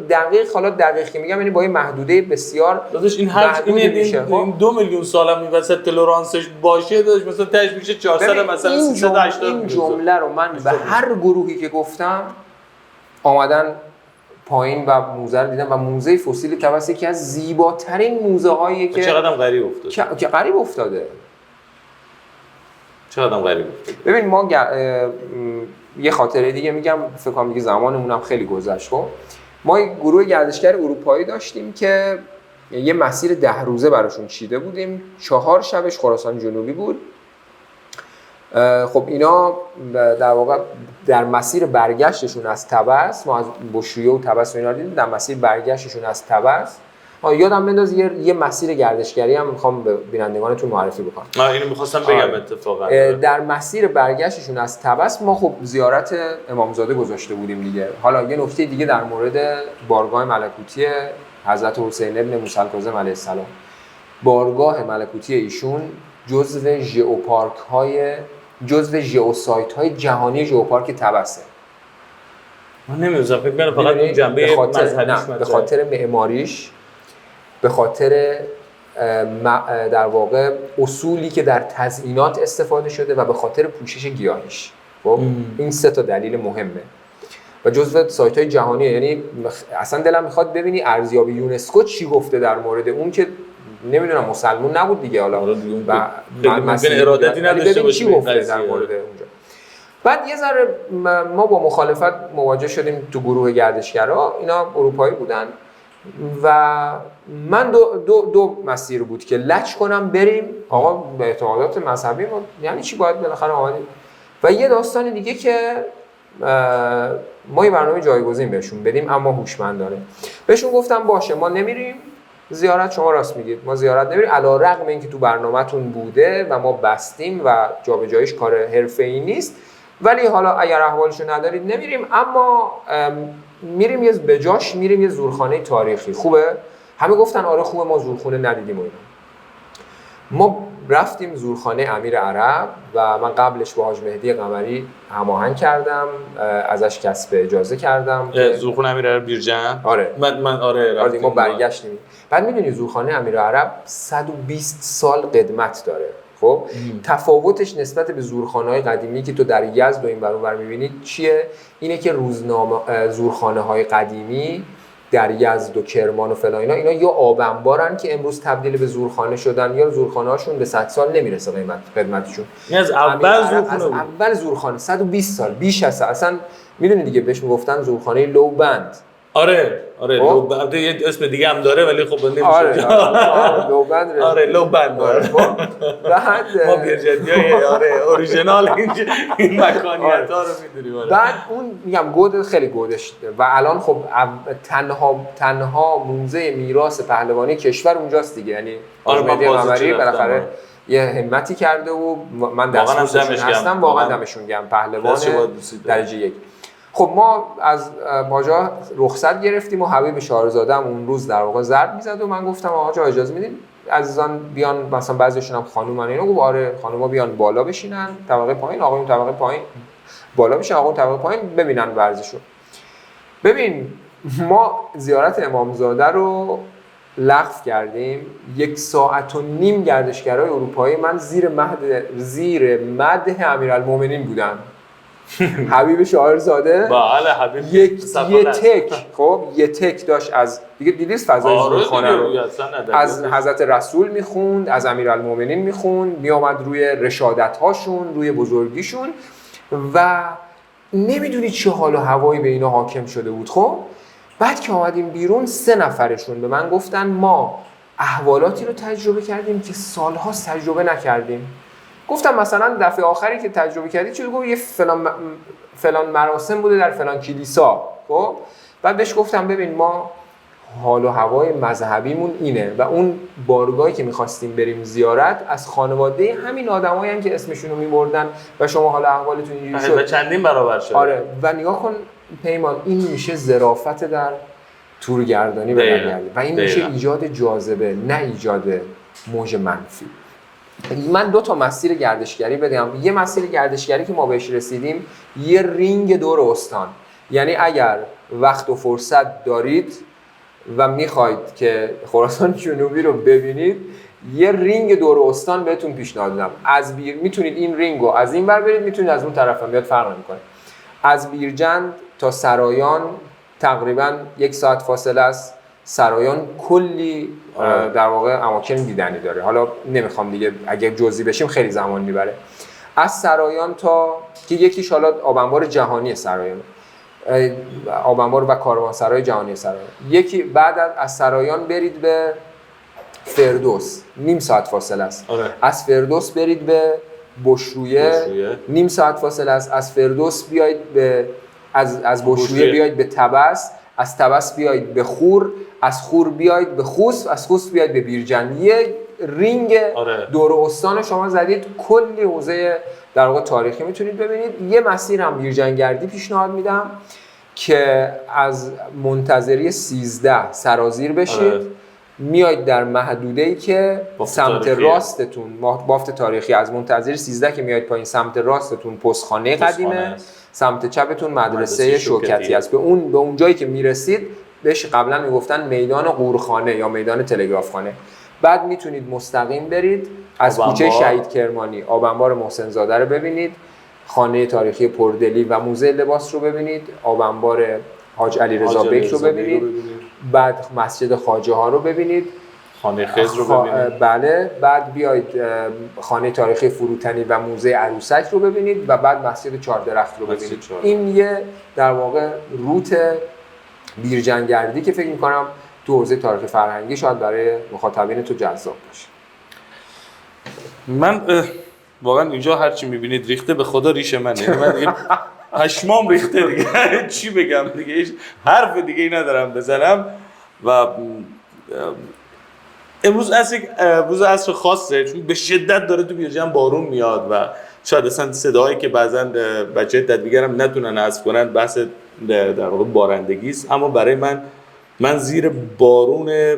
دقیق، حالا دقیقی میگم یعنی با یه محدوده بسیار داداش این هر این 2 میلیون سال هم این وسط تلرانسش باشه داداش مثلا تاش میشه 400 مثلا 380. این جمله رو من به هر گروهی که گفتم آمدن پایین و موزه رو دیدم و موزه فسیل طبس یکی از زیباترین موزه هایی که چقدر غریب افتاده. که غریب افتاده. چقدر غریب افتاده. ببین ما یه خاطره دیگه میگم، فکر کنم دیگه زمانمون هم خیلی گذشت. خب ما یک گروه گردشگر اروپایی داشتیم که یه مسیر 10 روزه براشون چیده بودیم. 4 شبش خراسان جنوبی بود. خب اینا در واقع در مسیر برگشتشون از طبس، ما از بوشویه و طبس و اینا دیدیم، در مسیر برگشتشون از طبس یادم بنداز یه مسیر گردشگری هم میخوام به بینندگانتون معرفی بکنم. اینو میخواستم بگم اتفاقا. در مسیر برگشتشون از طبس ما خب زیارت امامزاده گذاشته بودیم دیگه. حالا یه نکته دیگه در مورد بارگاه ملکوتی حضرت حسین ابن موسی الکاظم علیه السلام. بارگاه ملکوتی ایشون جزو ژئوسایت های جهانی ژئوپارک طبسه. من نمی‌دونم، فکر کنم فقط اون جنبه مذهبیش، به خاطر معماریش، به خاطر در واقع اصولی که در تزیینات استفاده شده و به خاطر پوشش گیاهیش. خب این 3 تا دلیل مهمه و جزو سایت‌های جهانیه. یعنی اصلا دلم میخواد ببینی ارزیابی یونسکو چی گفته در مورد اون، که نمیدونم مسلمون نبود دیگه، حالا ممکن ارادتی نداشته باشه چی گفته در مورد اونجا. بعد یه ذره ما با مخالفت مواجه شدیم تو گروه گردشگرا. اینا اروپایی بودن و من دو مسیر بود که لچ کنم بریم آقا به اعتقادات مذهبی ما، یعنی چی باید بالاخره آمدیم. و یه داستان دیگه که ما یه برنامه جایگزین بهشون بدیم اما هوشمندانه. بهشون گفتم باشه ما نمیریم زیارت، شما راست میگید ما زیارت نمیریم، علیرغم اینکه تو برنامه‌تون بوده و ما بستیم و جابجاییش کار حرفه‌ای نیست، ولی حالا اگر احوالشو ندارید نمیریم، اما میریم یه بجاش میریم یه زورخانه تاریخی. خوبه؟ همه گفتن آره خوبه، ما زورخانه ندیدیم و اینا. ما رفتیم زورخانه امیر عرب و من قبلش با حاج مهدی قمری هماهنگ کردم، ازش کسب اجازه کردم. زورخانه امیر عرب بیرجند؟ آره. من آره ما برگشتیم. بعد میدونی زورخانه امیر عرب 120 سال قدمت داره. خب تفاوتش نسبت به زورخانه‌های قدیمی که تو در یزد و این ور اونور می‌بینید چیه؟ اینه که زورخانه‌های قدیمی در یزد و کرمان و فلان اینا یا آب انبارن که امروز تبدیل به زورخانه شدن، یا زورخانه‌هاشون به 100 سال نمیرسه قدمتشون. این از اول زورخانه بود. اول زورخانه 120 سال بیش از اصلا میدونی دیگه بهش میگفتن زورخانه لوبند. آره لوبند یه اسم دیگه هم داره ولی خب نمیشه. آره لوبند. آره لوبند. بعد ما بیرجندیای اوریجینال این مکانیت‌ها رو می‌دونیم. بعد اون میگم گود خیلی گودش و الان خب تنها موزه میراث پهلوانی کشور اونجاست دیگه. یعنی حاج مهدی قمری بالاخره یه همتی کرده و من دستمون هستم، واقعا دمشون گرم، پهلوان درجه 1. خب ما از باجا رخصت گرفتیم و حبیب شاهرزاده هم اون روز در واقع ضرب میزد و من گفتم آقا اجازه میدین عزیزان بیان مثلا بعضیشون هم خانومن اینا، گفت آره خانوما بیان بالا بشینن طبقه پایین، آقایون طبقه پایین بالا بشین، آقایون طبقه پایین ببینن ورزشو. ببین ما زیارت امامزاده رو لغو کردیم. 1.5 ساعت گردشگرای اروپایی من زیر مده امیرالمومنین بودن. حبیب شاعرزاده بله حبیب یه تک داشت از دیگه دیدیست فضای زورخانه رو از حضرت رسول میخوند، از امیرالمومنین میخوند، میامد روی رشادت هاشون، روی بزرگیشون و نمیدونی چه حال و هوایی به اینا حاکم شده بود. خب بعد که آمدیم بیرون 3 نفرشون به من گفتن ما احوالاتی رو تجربه کردیم که سالها تجربه نکردیم. گفتم مثلا دفعه آخری که تجربه کردی چی؟ گفت یه فلان مراسم بوده در فلان کلیسا. خب بعد بهش گفتم ببین ما حال و هوای مذهبیمون اینه و اون بارگاهی که می‌خواستیم بریم زیارت از خانواده همین آدمایی که اسمشون رو می‌بردن و شما حال احوالتون اینجوری شد و چندین برابر شد. آره و نگاه کن پیمان، این میشه ظرافت در تورگردانی به درگردی و این میشه ایجاد جاذبه نه ایجاد موج منفی. من 2 تا مسیر گردشگری بدم. یه مسیر گردشگری که ما بهش رسیدیم یه رینگ دور استان، یعنی اگر وقت و فرصت دارید و میخواید که خراسان جنوبی رو ببینید یه رینگ دور استان بهتون پیشنهاد میدم. از میتونید این رینگ رو از این ور برید، میتونید از اون طرف هم بیاد، فرق نمیکنه. از بیرجند تا سرایان تقریبا 1 ساعت فاصله است. سرایان کلی در واقع اماکن دیدنی داره. حالا نمیخوام دیگه اگه جزئی بشیم خیلی زمان میبره. از سرایان تا که یکیش حالا آبانبار جهانی سرایان، آبانبار و کاروانسرای جهانی سرایان. یکی بعد از سرایان برید به فردوس، 0.5 ساعت فاصله است. از فردوس برید به بشرویه 0.5 ساعت فاصله است. از فردوس بیاید به از بشرویه بیاید به طبس، از طبس بیاید به خور، از خور بیاید به خوست، از خوست بیاید به بیرجند. یه رینگ دور استان شما زدید، کلی حوزه در واقع تاریخی میتونید ببینید. یه مسیر هم بیرجندگردی پیشنهاد میدم که از منتظری 13 سرازیر بشید، میاید در محدوده‌ای که سمت راستتون بافت تاریخی، از منتظری 13 که میاید پایین سمت راستتون پستخانه قدیمه، سمت چپتون مدرسه شوکتی است. به اون جایی که میرسید بهش قبلا میگفتن میدان قورخانه یا میدان تلگرافخانه. بعد میتونید مستقیم برید از کوچه شهید کرمانی آبانبار محسن زاده رو ببینید، خانه تاریخی پردلی و موزه لباس رو ببینید، آبانبار حاج علیرضا بیک رو ببینید، بعد مسجد خواجه ها رو ببینید، خانه خضر رو ببینید. بله، بعد بیاید خانه تاریخی فروتنی و موزه عروسک رو ببینید و بعد مسجد 4 درخت رو ببینید. این یه در واقع روت بیرجندگردی که فکر می‌کنم تو حوزه تاریخ فرهنگی شاید برای مخاطبین تو جذاب باشه. من واقعا اینجا هر چی می‌بینید ریخته، به خدا ریش منه. من دیگه پشمام ریخته دیگه. چی بگم دیگه، هیچ حرف دیگه ای ندارم بزنم. و امروز روز عصر خاصه، چون به شدت داره تو بیرجند بارون میاد و شاید اصلا صداهایی که بعضن بچه تدبیرم نتونن حذف کنن بحث در واقع بارندگی است. اما برای من زیر بارون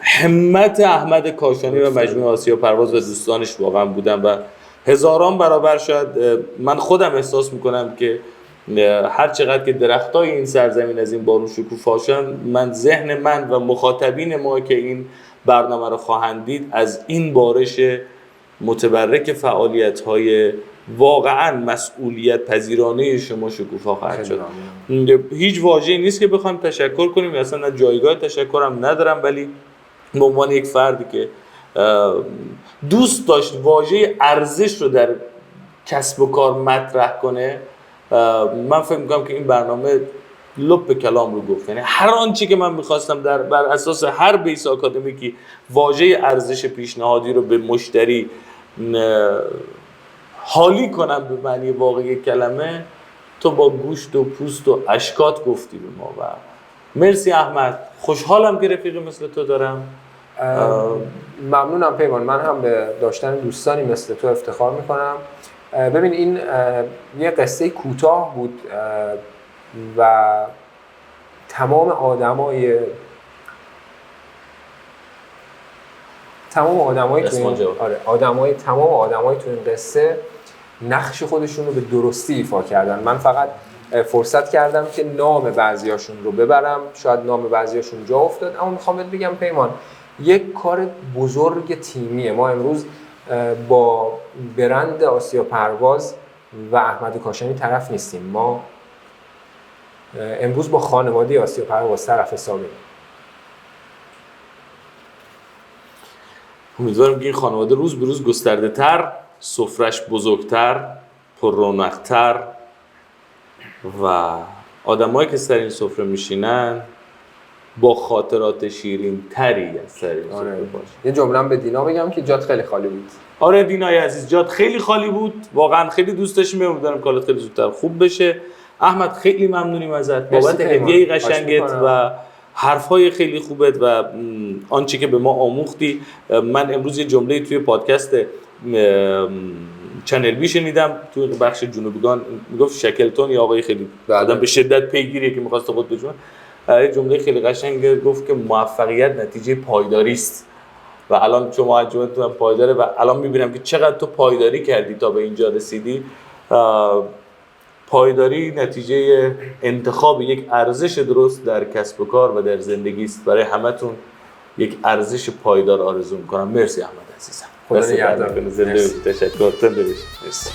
همت احمد کاشانی و مجموعه آسیا پرواز و دوستانش واقعا بودم و هزاران برابر شاید من خودم احساس میکنم که هر چقدر که درختای این سرزمین از این بارون شکوفاشن، من ذهن من و مخاطبین ما که این برنامه رو خواهند دید از این بارش متبرک فعالیت‌های واقعا مسئولیت پذیرانه شما شکوفا خواهد شد. هیچ واژه‌ای نیست که بخوایم تشکر کنیم، اصلا جایگاه تشکرم ندارم، ولی به عنوان یک فردی که دوست داشت واژه ارزش رو در کسب و کار مطرح کنه، من فکر می‌کنم که این برنامه لب کلام رو گفت. یعنی هر آنچه که من می‌خواستم بر اساس هر بیس آکادمیکی واژه ارزش پیشنهادی رو به مشتری حالی کنم به معنی واقعی کلمه، تو با گوشت و پوست و اشکات گفتی به ما. و مرسی احمد، خوشحالم که رفیقی مثل تو دارم. ممنونم پیمان، من هم به داشتن دوستانی مثل تو افتخار میکنم. ببین این یه قصه کوتاه بود و تمام آدمای تمام آدمای تو این تمام آدمای تو این قصه نقش خودشون رو به درستی ایفا کردن. من فقط فرصت کردم که نام بعضیاشون رو ببرم، شاید نام بعضیاشون جا افتاد، اما میخوام بهت بگم پیمان یک کار بزرگ تیمیه. ما امروز با برند آسیا پرواز و احمد کاشانی طرف نیستیم، ما امروز با خانواده آسیا پرواز طرف حسابیم. امیدوارم که این خانواده روز به روز گسترده تر، سفرش بزرگتر، پر رونق‌تر و آدمایی که سر این سفره میشینن با خاطرات شیرین تری از سر این سفره باشه. یه جمله به دینا بگم که جات خیلی خالی بود. آره دینای عزیز، جات خیلی خالی بود، واقعا خیلی دوست داشتیم. امیدوارم کارت خیلی زودتر خوب بشه. احمد خیلی ممنونیم ازت بابت هدیه قشنگت و حرفای خیلی خوبت و آنچه که به ما آموختی. من امروز یه جمله توی پادکست چنل بی شنیدم توی بخش جنوبیگان، میگفت شکلتون یا آقای خیلی آدم به شدت پیگیریه که می‌خواست خود بجونه، یه جمله خیلی قشنگ گفت که موفقیت نتیجه پایداری است و الان شما انجامتون هم پایداره و الان می‌بینم که چقدر تو پایداری کردی تا به اینجا رسیدی. پایداری نتیجه انتخاب یک ارزش درست در کسب و کار و در زندگی است. برای همتون یک ارزش پایدار آرزو می‌کنم. مرسی احمد عزیزم. خدا نگهدار. زنده باشید. تشکر. مرسی.